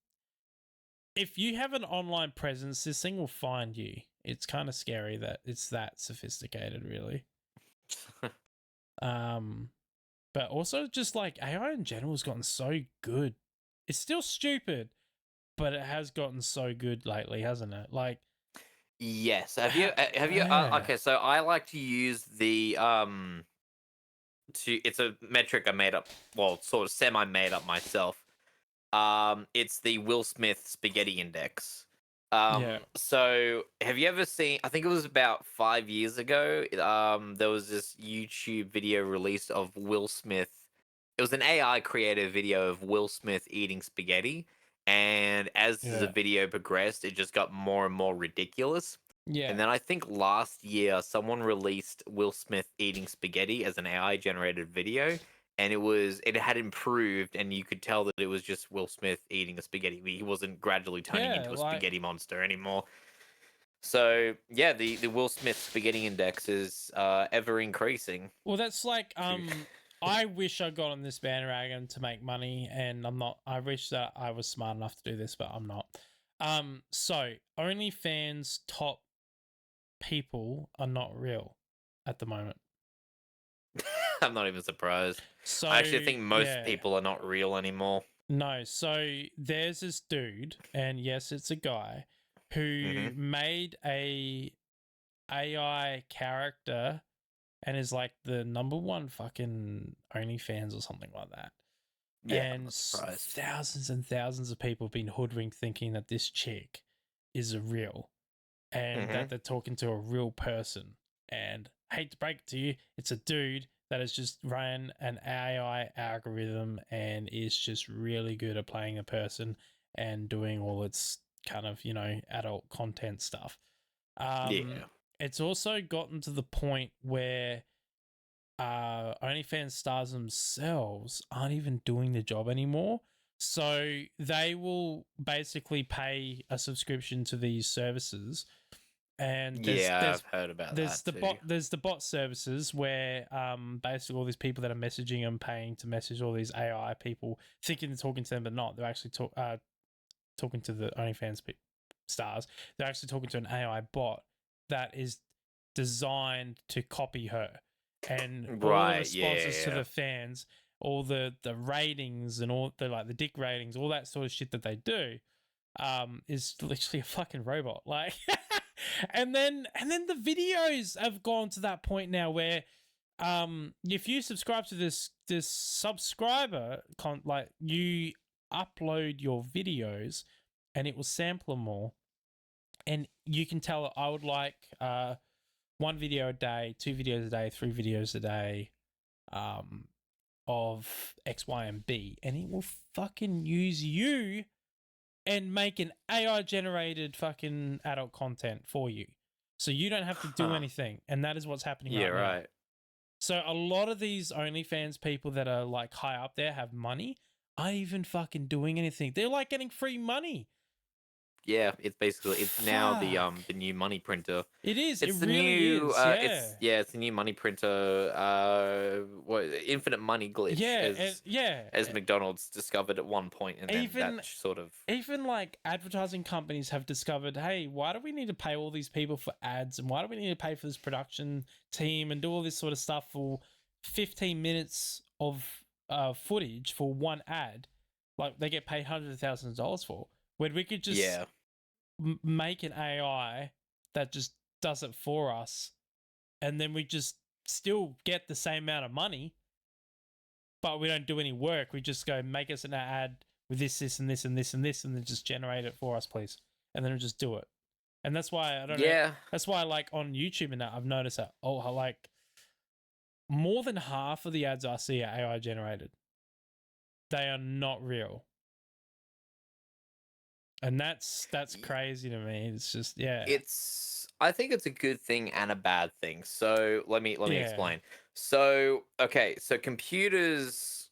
if you have an online presence, this thing will find you. It's kind of scary that it's that sophisticated, really. But also just like AI in general has gotten so good. It's still stupid, but it has gotten so good lately, hasn't it? Like, yes. Have you? Okay, so I like to use the it's a metric I made up. Well, sort of semi made up myself. It's the Will Smith Spaghetti Index. So have you ever seen? I think it was about 5 years ago. There was this YouTube video released of Will Smith. It was an AI created video of Will Smith eating spaghetti, and as the video progressed, it just got more and more ridiculous. Yeah. And then I think last year someone released Will Smith eating spaghetti as an AI generated video. And it had improved, and you could tell that it was just Will Smith eating a spaghetti. He wasn't gradually turning into a spaghetti monster anymore. So yeah, the Will Smith Spaghetti Index is ever increasing. Well, that's like I wish I got on this bandwagon to make money, and I'm not. I wish that I was smart enough to do this, but I'm not. So OnlyFans top people are not real at the moment. I'm not even surprised. So, I actually think most people are not real anymore. No, so there's this dude, and yes, it's a guy who made a AI character and is like the number one fucking OnlyFans or something like that. Yeah, I'm And not surprised. thousands and thousands of people have been hoodwinked thinking that this chick is a real and that they're talking to a real person. And I hate to break it to you, it's a dude that has just ran an AI algorithm and is just really good at playing a person and doing all its kind of, adult content stuff. Yeah. It's also gotten to the point where OnlyFans stars themselves aren't even doing the job anymore. So they will basically pay a subscription to these services, and I've heard about that too. there's the bot services where basically all these people that are messaging them paying to message all these AI people thinking they're talking to them but not. They're actually talking to the OnlyFans stars. They're actually talking to an AI bot that is designed to copy her, and all the responses to the fans, all the ratings and all the dick ratings, all that sort of shit that they do, is literally a fucking robot. Like, and then the videos have gone to that point now where, if you subscribe to this subscriber like you upload your videos and it will sample them all, and you can tell it, I would like one video a day, 2 videos a day, 3 videos a day, of X, Y, and B, and it will fucking use you and make an AI generated fucking adult content for you. So you don't have to do anything. And that is what's happening right now. Right. So a lot of these OnlyFans people that are like high up there have money, aren't even fucking doing anything. They're like getting free money. Yeah, it's now the new money printer. It is. It's it the really new is. it's the new money printer. Infinite money glitch. As McDonald's discovered at one point, and then that sort of even like advertising companies have discovered, hey, why do we need to pay all these people for ads, and why do we need to pay for this production team and do all this sort of stuff for 15 minutes of footage for one ad? Like they get paid hundreds of thousands of dollars for. When we could just make an AI that just does it for us, and then we just still get the same amount of money, but we don't do any work. We just go make us an ad with this, this, and this, and this, and this, and then just generate it for us, please. And then we'll just do it. And that's why I don't know. That's why, like on YouTube and that, I've noticed that like more than half of the ads I see are AI generated. They are not real. And that's crazy to me. It's just I think it's a good thing and a bad thing. So let me explain. So so computers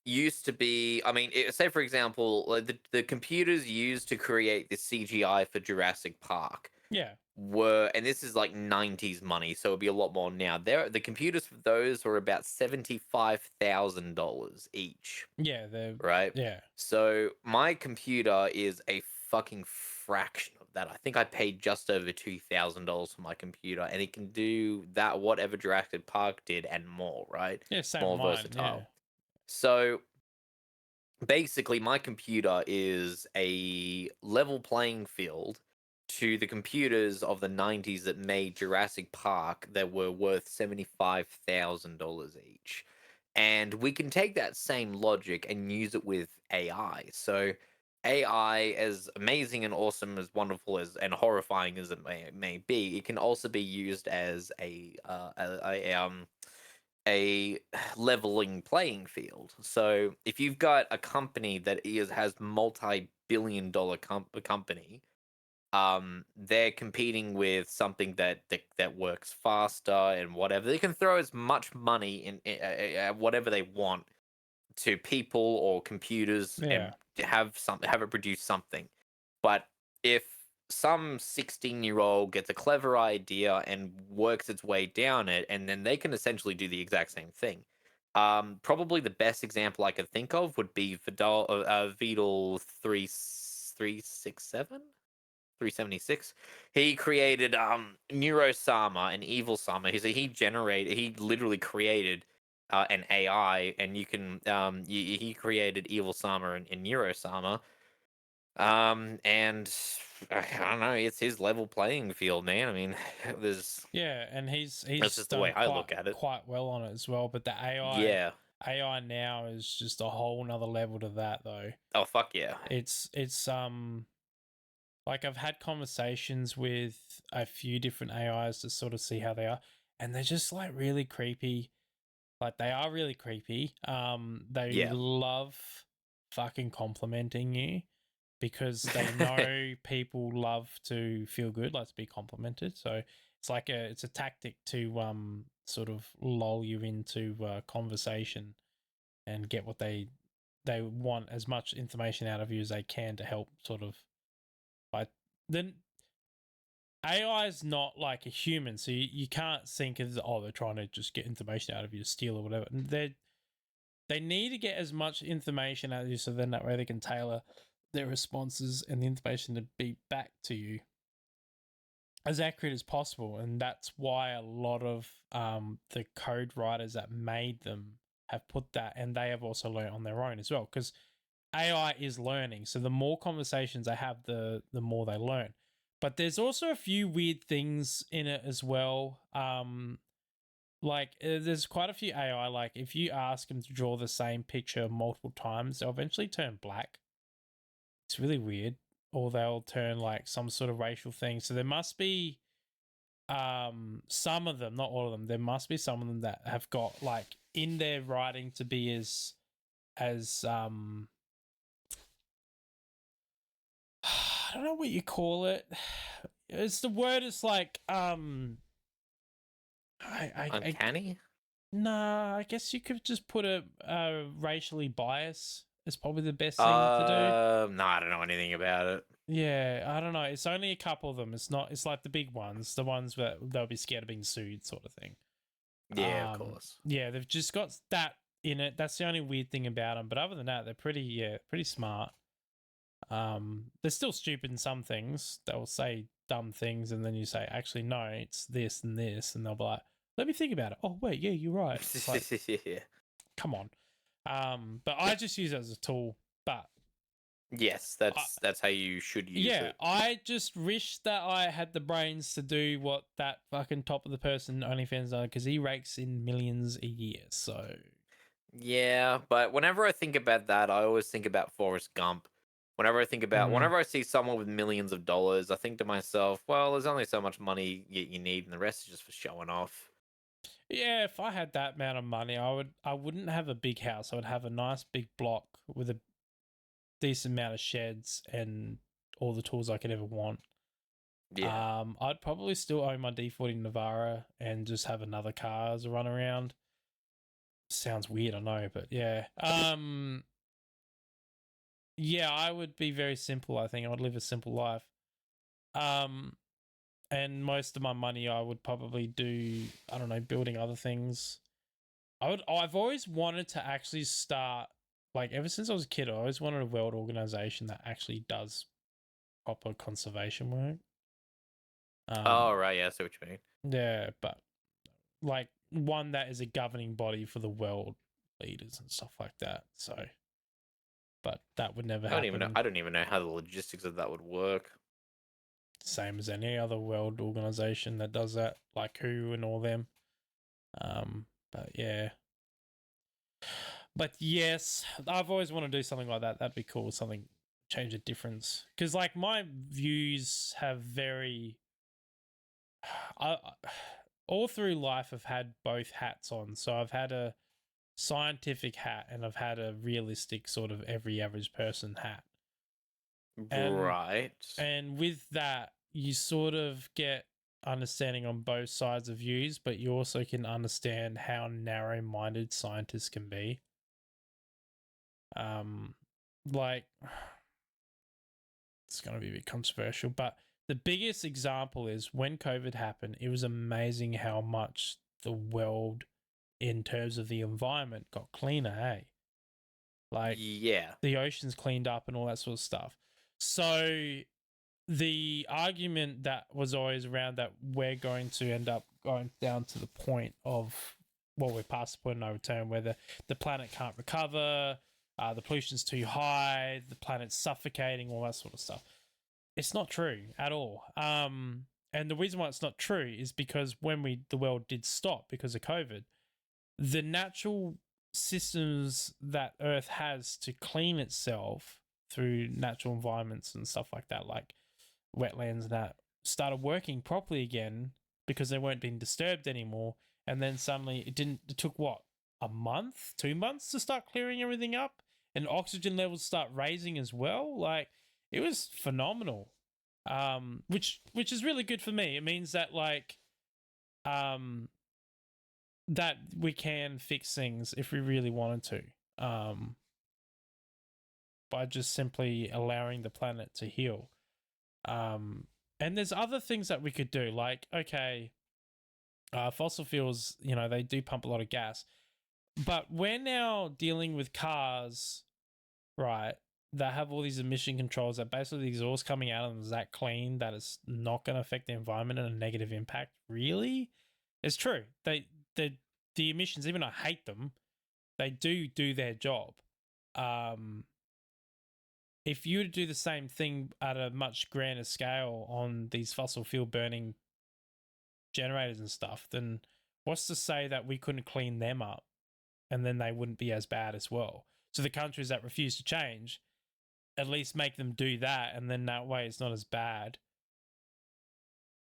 used to be, say for example, like the computers used to create the CGI for Jurassic Park. Yeah. And this is like 90s money, so it'd be a lot more now. The computers for those were about $75,000 each. Yeah, they're right. Yeah. So my computer is a fucking fraction of that. I think I paid just over $2,000 for my computer, and it can do that whatever Jurassic Park did and more. Right. Yeah, same more mine, versatile. Yeah. So basically, my computer is a level playing field to the computers of the 90s that made Jurassic Park that were worth $75,000 each. And we can take that same logic and use it with AI. So AI, as amazing and awesome, as wonderful as and horrifying as it may be, it can also be used as a leveling playing field. So if you've got a company that has multi-billion-dollar company, they're competing with something that works faster and whatever. They can throw as much money in whatever they want to people or computers and have it produce something. But if some 16-year-old gets a clever idea and works its way down it, and then they can essentially do the exact same thing. Probably the best example I could think of would be Vidal 367. 376. He created Neuro Sama, an evil Sama. He literally created and AI, and you can he created Evil Sama and Nero Sama. And I don't know, it's his level playing field, man. I mean, there's and he's that's just the done way I look at it. quite well on it as well. But the Yeah. AI now is just a whole nother level to that, though. Oh fuck yeah. It's like I've had conversations with a few different AIs to sort of see how they are, and they're just like really creepy. Like they are really creepy. They love fucking complimenting you because they know people love to feel good, like to be complimented. So it's a tactic to sort of lull you into conversation and get what they want, as much information out of you as they can to help sort of like then AI is not like a human, so you can't think of they're trying to just get information out of you to steal or whatever. They need to get as much information out of you so then that way they can tailor their responses and the information to be back to you as accurate as possible. And that's why a lot of the code writers that made them have put that, and they have also learned on their own as well, because AI is learning. So the more conversations they have, the more they learn. But there's also a few weird things in it as well. Like there's quite a few AI. Like if you ask them to draw the same picture multiple times, they'll eventually turn black. It's really weird. Or they'll turn like some sort of racial thing. So there must be some of them, not all of them. There must be some of them that have got like in their writing to be as I don't know what you call it. It's the word. It's like uncanny. Nah, I guess you could just put a racially bias. Is probably the best thing to do. No, I don't know anything about it. Yeah, I don't know. It's only a couple of them. It's not. It's like the big ones, the ones that they'll be scared of being sued, sort of thing. Yeah, of course. Yeah, they've just got that in it. That's the only weird thing about them. But other than that, they're pretty smart. They're still stupid in some things. They'll say dumb things, and then you say, "Actually, no, it's this and this," and they'll be like, "Let me think about it." Oh, wait, yeah, you're right. It's like, yeah. Come on. But I just use it as a tool. But yes, that's how you should use it. Yeah, I just wish that I had the brains to do what that fucking top of the person OnlyFans does, because he rakes in millions a year. So yeah, but whenever I think about that, I always think about Forrest Gump. Whenever I see someone with millions of dollars, I think to myself, well, there's only so much money you need, and the rest is just for showing off. yeah, if I had that amount of money, I wouldn't have a big house. I would have a nice big block with a decent amount of sheds and all the tools I could ever want. Yeah. I'd probably still own my D40 Navara and just have another car as a run around. Sounds weird, I know, but yeah. Yeah, I would be very simple, I think. I would live a simple life. And most of my money I would probably do, I don't know, building other things. I've always wanted to actually start, like ever since I was a kid, I always wanted a world organization that actually does proper conservation work. Oh right, yeah, I see what you mean. Yeah, but like one that is a governing body for the world leaders and stuff like that. So, but that would never happen. I don't even know how the logistics of that would work. Same as any other world organization that does that, like WHO and all them. But yeah. But yes, I've always wanted to do something like that. That'd be cool. Something change a difference. Because like my views have very, all through life I've had both hats on. So I've had a scientific hat and I've had a realistic sort of every average person hat. Right. And with that, you sort of get understanding on both sides of views, but you also can understand how narrow-minded scientists can be. Like, it's going to be a bit controversial, but the biggest example is when COVID happened, it was amazing how much the world, in terms of the environment, got cleaner, hey? Like, yeah, the oceans cleaned up and all that sort of stuff. So the argument that was always around that we're going to end up going down to the point of well, we're past the point of no return where the planet can't recover, the pollution's too high, the planet's suffocating, all that sort of stuff. It's not true at all. And the reason why it's not true is because when the world did stop because of COVID, the natural systems that Earth has to clean itself through natural environments and stuff like that, like wetlands and that, started working properly again because they weren't being disturbed anymore. And then suddenly it took what, a month, 2 months to start clearing everything up, and oxygen levels start raising as well. Like, it was phenomenal. Which is really good for me. It means that that we can fix things if we really wanted to, by just simply allowing the planet to heal. And there's other things that we could do, like, okay, fossil fuels, they do pump a lot of gas, but we're now dealing with cars, right, that have all these emission controls that basically the exhaust coming out of them is that clean that it's not going to affect the environment and a negative impact. Really? It's true. The emissions, even I hate them, they do their job. If you were to do the same thing at a much grander scale on these fossil fuel burning generators and stuff, then what's to say that we couldn't clean them up and then they wouldn't be as bad as well? So the countries that refuse to change, at least make them do that, and then that way it's not as bad.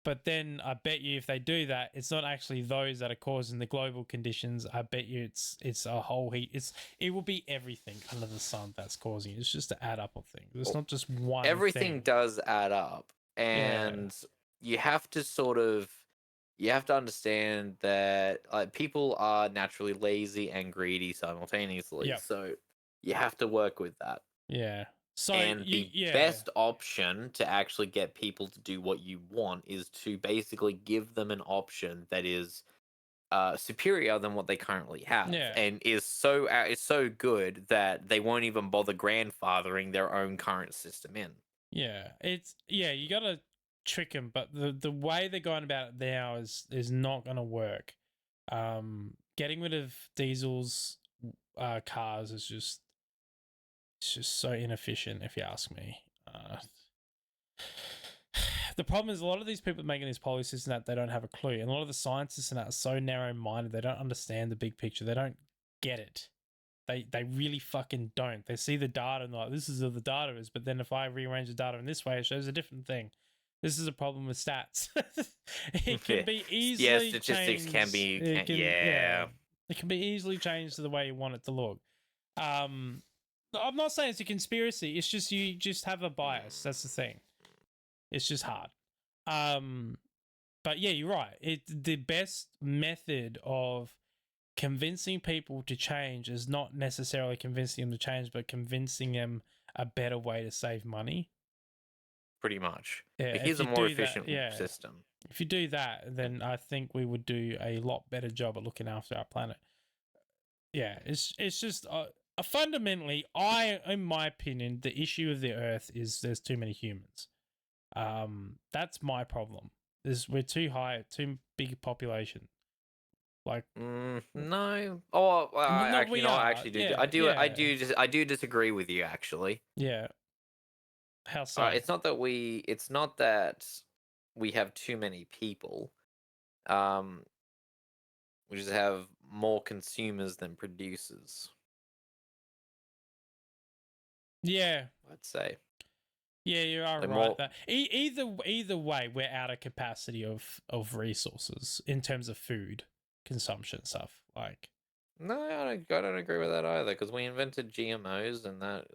But then I bet you if they do that, it's not actually those that are causing the global conditions. I bet you it's a whole heap. It will be everything under the sun that's causing it. It's just to add up of things. It's not just one Everything thing. does add up. And you have to understand that people are naturally lazy and greedy simultaneously. Yep. So you have to work with that. Yeah. So and the best option to actually get people to do what you want is to basically give them an option that is superior than what they currently have, and is so good that they won't even bother grandfathering their own current system in. You gotta trick them, but the way they're going about it now is not gonna work. Getting rid of diesels, cars is just so inefficient, if you ask me. The problem is a lot of these people making these policies and that they don't have a clue, and a lot of the scientists and that are so narrow-minded. They don't understand the big picture. They don't get it. They really fucking don't. They see the data and they're like, this is how the data is, but then if I rearrange the data in this way, it shows a different thing. This is a problem with stats. It can be easily statistics changed. Can be it can be easily changed to the way you want it to look. I'm not saying it's a conspiracy. It's just you just have a bias. That's the thing. It's just hard. But yeah, you're right. The best method of convincing people to change is not necessarily convincing them to change, but convincing them a better way to save money. Pretty much. Yeah, here's a more efficient system. If you do that, then I think we would do a lot better job at looking after our planet. Yeah, it's just fundamentally, in my opinion, the issue of the Earth is there's too many humans. That's my problem. We're too high, too big population. Like no. Oh, I actually do. I do disagree with you actually. Yeah. How so? It's not that we have too many people. We just have more consumers than producers. Yeah, I'd say. Yeah, you are right. That either way, we're out of capacity of resources in terms of food consumption stuff. Like, no, I don't agree with that either, because we invented GMOs and that,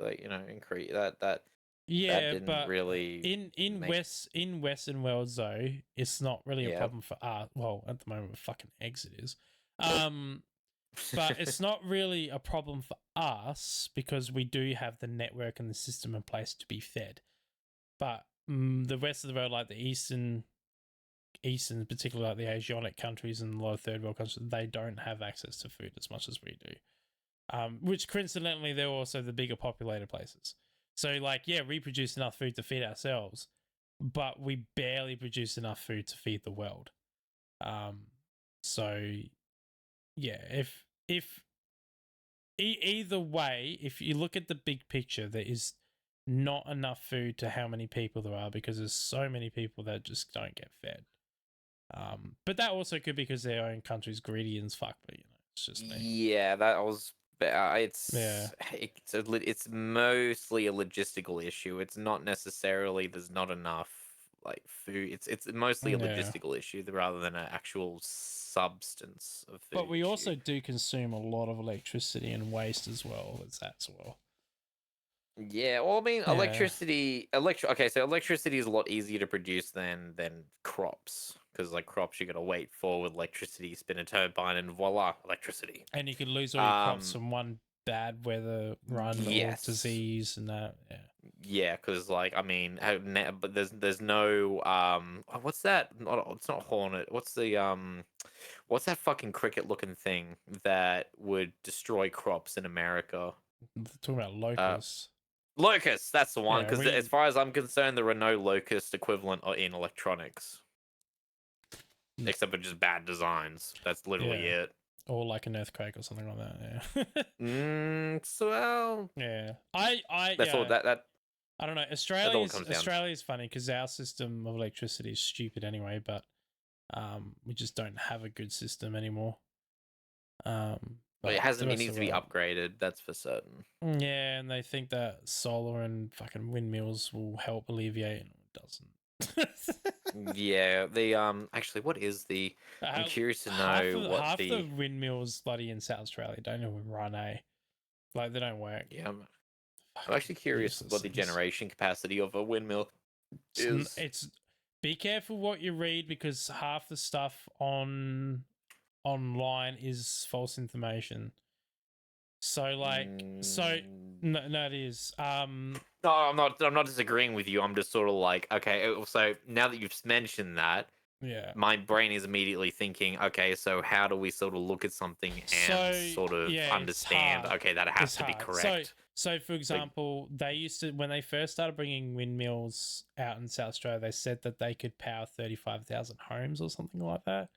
increase that. Yeah, that didn't but really in Western worlds though, it's not really a problem for us. Well, at the moment, with fucking eggs it is. But it's not really a problem for us because we do have the network and the system in place to be fed. But the rest of the world, like the Eastern, particularly like the Asiatic countries and a lot of third world countries, they don't have access to food as much as we do. Which coincidentally, they're also the bigger populated places. So we produce enough food to feed ourselves, but we barely produce enough food to feed the world. So either way, if you look at the big picture, there is not enough food to how many people there are because there's so many people that just don't get fed. But that also could be because their own country's greedy as fuck. But it's just me. Yeah, that was. It's mostly a logistical issue. It's not necessarily there's not enough like food. It's mostly a logistical issue rather than an actual substance of food. But we also do consume a lot of electricity and waste as well as well. Yeah, well, I mean, electricity. Okay, so electricity is a lot easier to produce than crops because like crops you got to wait for with electricity, spin a turbine, and voila, electricity. And you could lose all your crops from one bad weather run or disease and that. Yeah. Yeah, because like I mean, but there's no what's that? It's not hornet. What's that fucking cricket looking thing that would destroy crops in America? I'm talking about locusts. Locusts, that's the one. Because as far as I'm concerned, there are no locust equivalent in electronics, except for just bad designs. That's literally it. Or like an earthquake or something like that. Yeah. Well. Yeah. That's all that. I don't know. Australia's funny because our system of electricity is stupid anyway, but we just don't have a good system anymore. It hasn't. It needs to be upgraded. That's for certain. Yeah, and they think that solar and fucking windmills will help alleviate, and it doesn't. Yeah, actually, what is the? I'm curious to know half the windmills bloody in South Australia don't even run. Like they don't work. Yeah, I'm actually curious what the generation capacity of a windmill is. It's be careful what you read because half the stuff online is false information. So like no it is. No, I'm not disagreeing with you. I'm just sort of like, okay, so now that you've mentioned that, my brain is immediately thinking, okay, so how do we sort of look at something and sort of understand, okay, that it has to be correct. So for example, they used to, when they first started bringing windmills out in South Australia, they said that they could power 35,000 homes or something like that.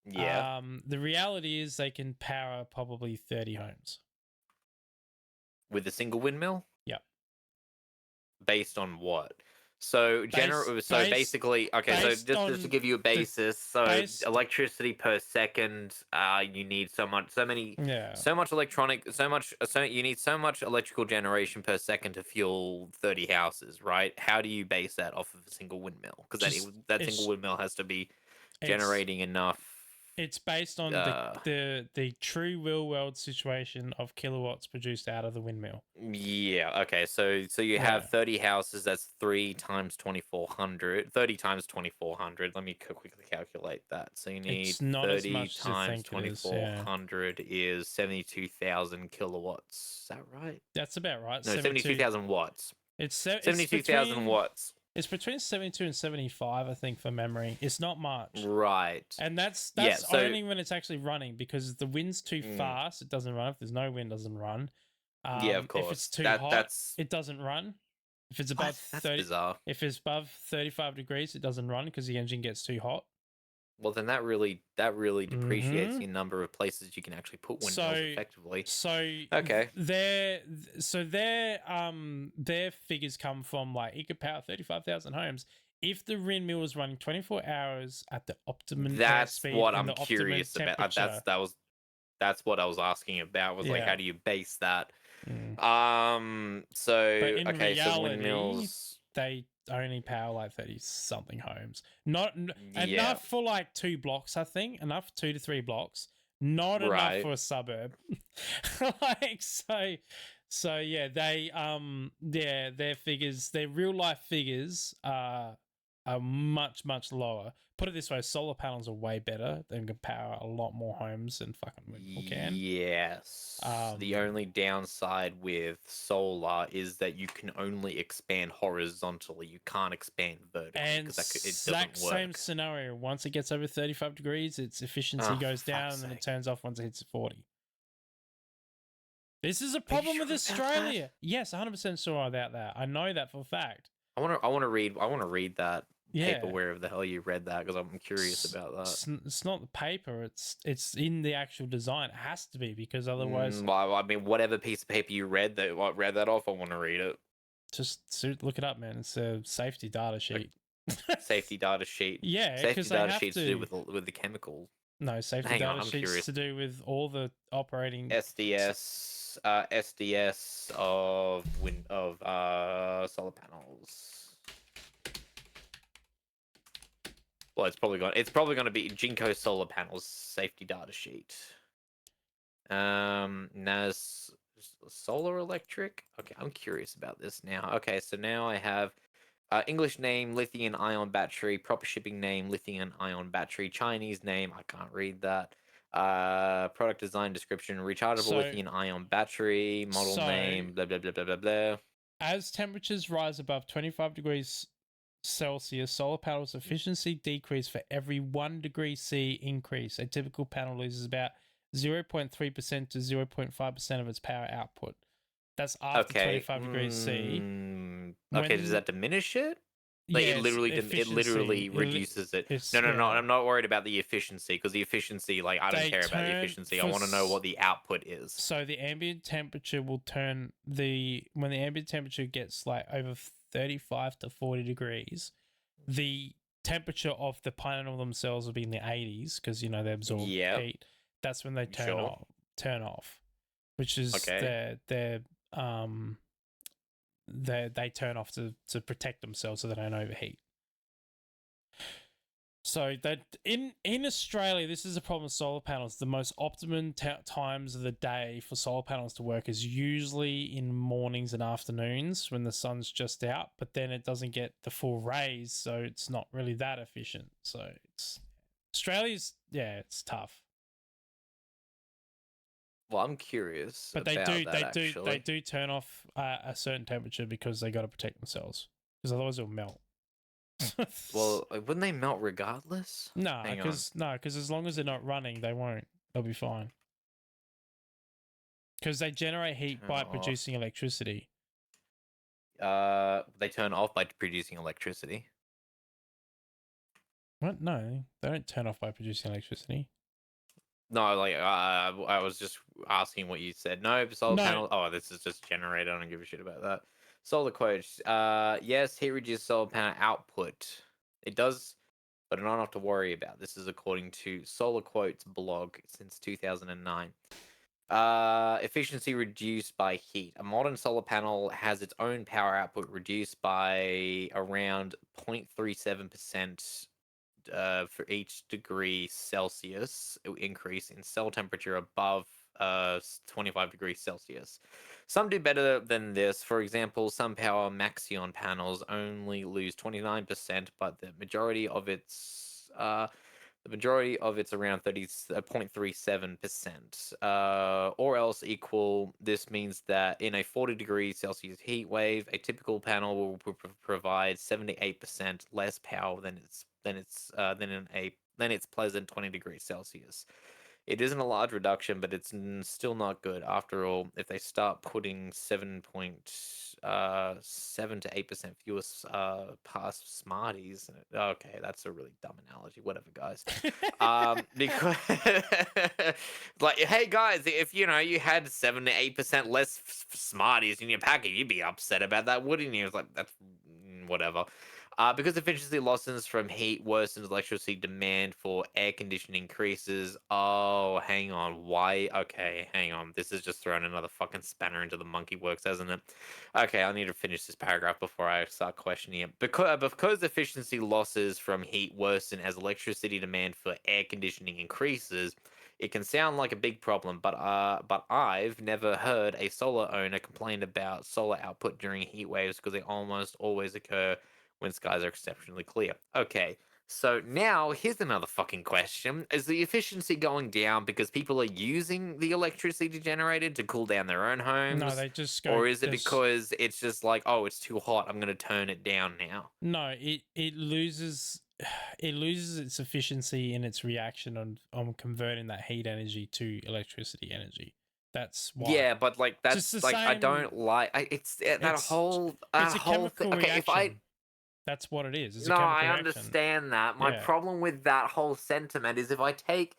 Yeah. The reality is they can power probably 30 homes. With a single windmill? Yep. Based on what? So basically, okay. So just to give you a basis, so electricity per second, you need so much electrical generation per second to fuel 30 houses, right? How do you base that off of a single windmill? Because that single windmill has to be generating enough. It's based on the true real world situation of kilowatts produced out of the windmill. Yeah. Okay. So you have 30 houses. That's 3 times 2,400. 30 times 2,400. Let me quickly calculate that. So you need 30 times 2,400 is 72,000 kilowatts. Is that right? That's about right. No, 72,000 watts. It's 72,000 watts. It's between 72 and 75, I think, for memory. It's not much. Right. And that's only when it's actually running because if the wind's too fast, it doesn't run. If there's no wind, it doesn't run. Yeah, of course. If it's too hot, it doesn't run. If it's above 30, bizarre. If it's above 35 degrees, it doesn't run because the engine gets too hot. Well, then that really depreciates the number of places you can actually put windmills effectively. Their figures come from like it could power 35,000 homes if the windmill was running 24 hours at the optimum. That's what I'm curious about. That's what I was asking about. Was like, how do you base that? So windmills, they only power like 30 something homes. Not enough for like 2 blocks, I think. Enough 2 to 3 blocks. Not enough for a suburb. Their figures, their real life figures are much, much lower. Put it this way, solar panels are way better. They can power a lot more homes than fucking windmill can. Yes. The only downside with solar is that you can only expand horizontally. You can't expand vertically. And it doesn't work. Same scenario. Once it gets over 35 degrees, its efficiency goes down and then it turns off once it hits 40. This is a problem with Australia. Yes, 100% sure about that. I know that for a fact. I want to read that paper wherever the hell you read that, because I'm curious about that. It's not the paper. It's in the actual design. It has to be, because otherwise. Well, I mean, whatever piece of paper you read that off, I want to read it. Just look it up, man. It's a safety data sheet. Safety data sheet. Yeah, safety data sheets to do with the chemicals. No, safety data sheets to do with all the operating SDS of solar panels. Well, it's probably going to be Jinko solar panels safety data sheet. NAS solar electric. Okay, I'm curious about this now. Okay, so now I have English name, lithium-ion battery. Proper shipping name, lithium-ion battery. Chinese name, I can't read that. Product design description, rechargeable lithium-ion battery. Model name, blah, blah, blah, blah, blah, blah. As temperatures rise above 25 degrees Celsius, solar panels' efficiency decrease for every 1 degree C increase. A typical panel loses about 0.3% to 0.5% of its power output. That's after 25 degrees C. Okay, does that diminish it? Like, yeah, it literally reduces it. No, I'm not worried about the efficiency, because the efficiency, like, I don't care about the efficiency. I want to know what the output is. So the ambient temperature will turn when the ambient temperature gets like over 35 to 40 degrees, the temperature of the panel themselves will be in the 80s, because they absorb heat. That's when they turn off, which is they turn off to protect themselves so they don't overheat. So that in Australia, this is a problem with solar panels. The most optimum times of the day for solar panels to work is usually in mornings and afternoons when the sun's just out, but then it doesn't get the full rays, so it's not really that efficient. So Australia's it's tough. Well, I'm curious. But they do turn off a certain temperature because they got to protect themselves, because otherwise it'll melt. Well, wouldn't they melt regardless? No, because as long as they're not running, they won't. They'll be fine. Because they generate heat by producing electricity. They turn off by producing electricity. What? No, they don't turn off by producing electricity. No, like I was just asking what you said. No, solar panel. Oh, this is just generator. I don't give a shit about that. Solar quotes. Yes, heat reduces solar panel output. It does, but not enough to worry about. This is according to Solar Quotes blog since 2009. Efficiency reduced by heat. A modern solar panel has its own power output reduced by around 0.37%. For each degree Celsius increase in cell temperature above 25 degrees Celsius. Some do better than this. For example, some power Maxion panels only lose 29%, but the majority of it's around 0.37%, or else equal. This means that in a 40 degrees Celsius heat wave, a typical panel will provide 78% less power than its pleasant 20 degrees Celsius. It isn't a large reduction, but it's still not good. After all, if they start putting 7.7 to 8% fewer past Smarties, okay, that's a really dumb analogy. Whatever, guys. Because like, hey guys, if you had 7 to 8% less Smarties in your packet, you'd be upset about that, wouldn't you? It's like, that's whatever. Because efficiency losses from heat worsens electricity demand for air conditioning increases. Oh, hang on. Why? Okay, hang on. This is just throwing another fucking spanner into the monkey works, hasn't it? Okay, I need to finish this paragraph before I start questioning it. Because efficiency losses from heat worsen as electricity demand for air conditioning increases, it can sound like a big problem, but I've never heard a solar owner complain about solar output during heat waves, because they almost always occur when skies are exceptionally clear. Okay, so now here's another fucking question. Is the efficiency going down because people are using the electricity generated to cool down their own homes? No, they just go... Or is it because it's just like, oh, it's too hot, I'm going to turn it down now? No, it loses its efficiency in its reaction on converting that heat energy to electricity energy. That's why. Yeah, but like that's like, I don't like it's that whole it's a chemical reaction. That's what it is. It's No, a chemical I reaction. understand that. My problem with that whole sentiment is if I take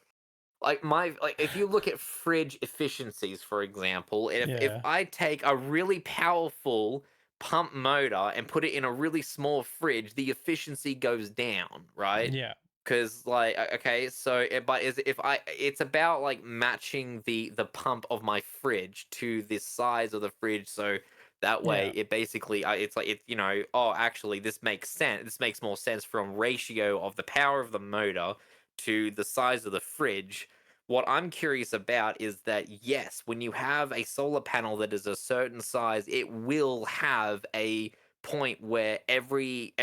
if you look at fridge efficiencies, for example, if I take a really powerful pump motor and put it in a really small fridge, the efficiency goes down, right? Yeah. Because okay, so it's about like matching the pump of my fridge to the size of the fridge, so that way it basically it's like oh, actually this makes sense. This makes more sense from ratio of the power of the motor to the size of the fridge. What I'm curious about is that yes, when you have a solar panel that is a certain size, it will have a point where every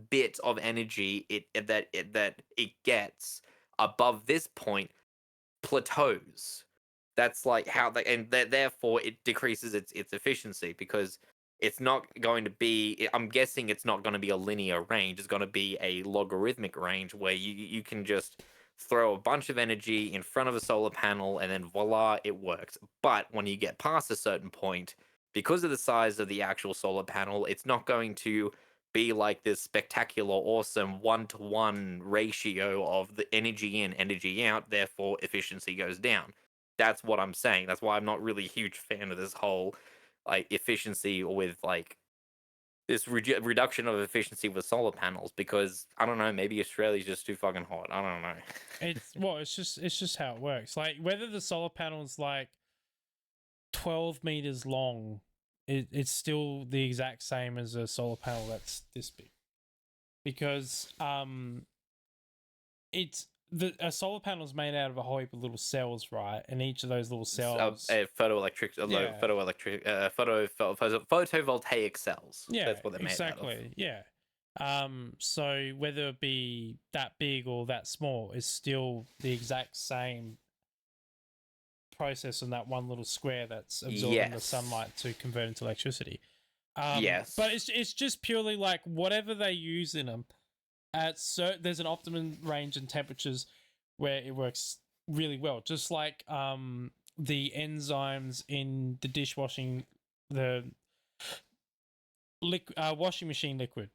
bit of energy that it gets above this point plateaus. That's like how they, and therefore it decreases its efficiency because it's not going to be. I'm guessing it's not going to be a linear range. It's going to be a logarithmic range where you can just throw a bunch of energy in front of a solar panel and then voila, it works. But when you get past a certain point, because of the size of the actual solar panel, it's not going to be like this spectacular, awesome 1-to-1 ratio of the energy in, energy out. Therefore, efficiency goes down. That's what I'm saying. That's why I'm not really a huge fan of this whole like efficiency with like this reduction of efficiency with solar panels, because I don't know, maybe Australia's just too fucking hot. I don't know. It's just how it works. Like whether the solar panel's like 12 meters long, it's still the exact same as a solar panel that's this big, because a solar panel is made out of a whole heap of little cells, right? And each of those little cells, photovoltaic cells. Yeah, that's what they're made out of. Exactly. Yeah. So whether it be that big or that small, is still the exact same process on that one little square that's absorbing the sunlight to convert into electricity. Yes. But it's just purely like whatever they use in them. There's an optimum range and temperatures where it works really well. Just like the enzymes in the dishwashing, the washing machine liquid.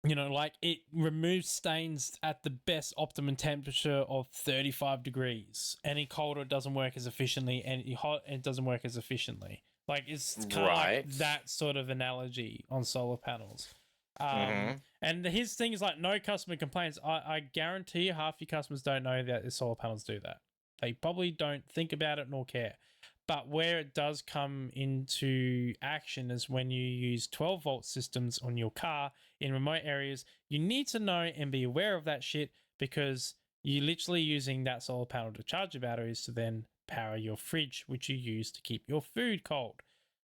Like it removes stains at the best optimum temperature of 35 degrees. Any colder, it doesn't work as efficiently. Any hot, it doesn't work as efficiently. Like it's kind of like that sort of analogy on solar panels. And his thing is like no customer complaints. I guarantee you half your customers don't know that the solar panels do that. They probably don't think about it nor care. But where it does come into action is when you use 12-volt systems on your car in remote areas. You need to know and be aware of that shit, because you're literally using that solar panel to charge your batteries to then power your fridge, which you use to keep your food cold.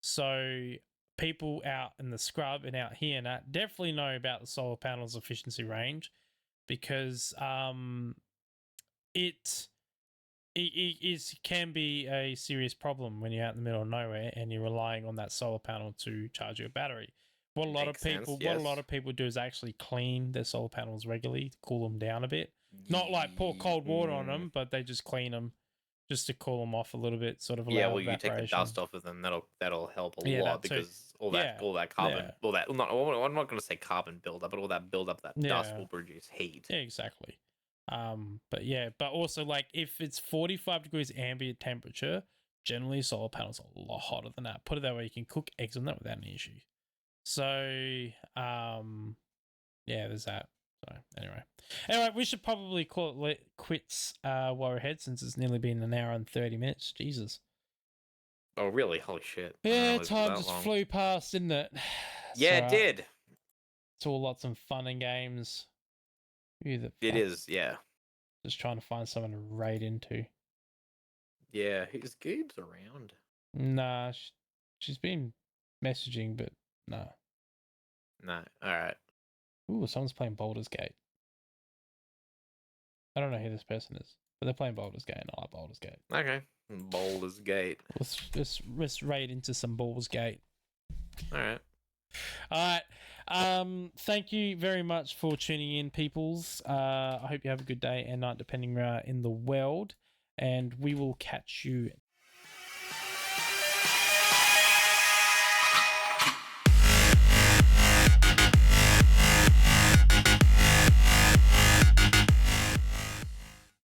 So people out in the scrub and out here and that definitely know about the solar panel's efficiency range, because it can be a serious problem when you're out in the middle of nowhere and you're relying on that solar panel to charge your battery. What a lot of people do is actually clean their solar panels regularly to cool them down a bit. Not like pour cold water on them, but they just clean them just to cool them off a little bit, sort of allow you take the dust off of them. That'll help a lot, because all that carbon, all that. I'm not going to say carbon buildup, but all that buildup, that dust will produce heat. Yeah, exactly. But also like if it's 45 degrees ambient temperature, generally solar panels are a lot hotter than that. Put it that way, you can cook eggs on that without any issue. So, there's that. So anyway, we should probably call it quits while we're ahead, since it's nearly been an hour and 30 minutes. Jesus. Oh, really? Holy shit. Yeah, time just flew past, didn't it? Yeah, it did. It's all lots of fun and games. It is, yeah. Just trying to find someone to raid into. Yeah, is Goobs around? Nah, she's been messaging, but no. No, alright. Ooh, someone's playing Baldur's Gate. I don't know who this person is, but they're playing Baldur's Gate, and I like Baldur's Gate. Okay, Baldur's Gate. Let's raid into some Baldur's Gate. Alright. Thank you very much for tuning in, peoples. I hope you have a good day and night, depending where in the world. And we will catch you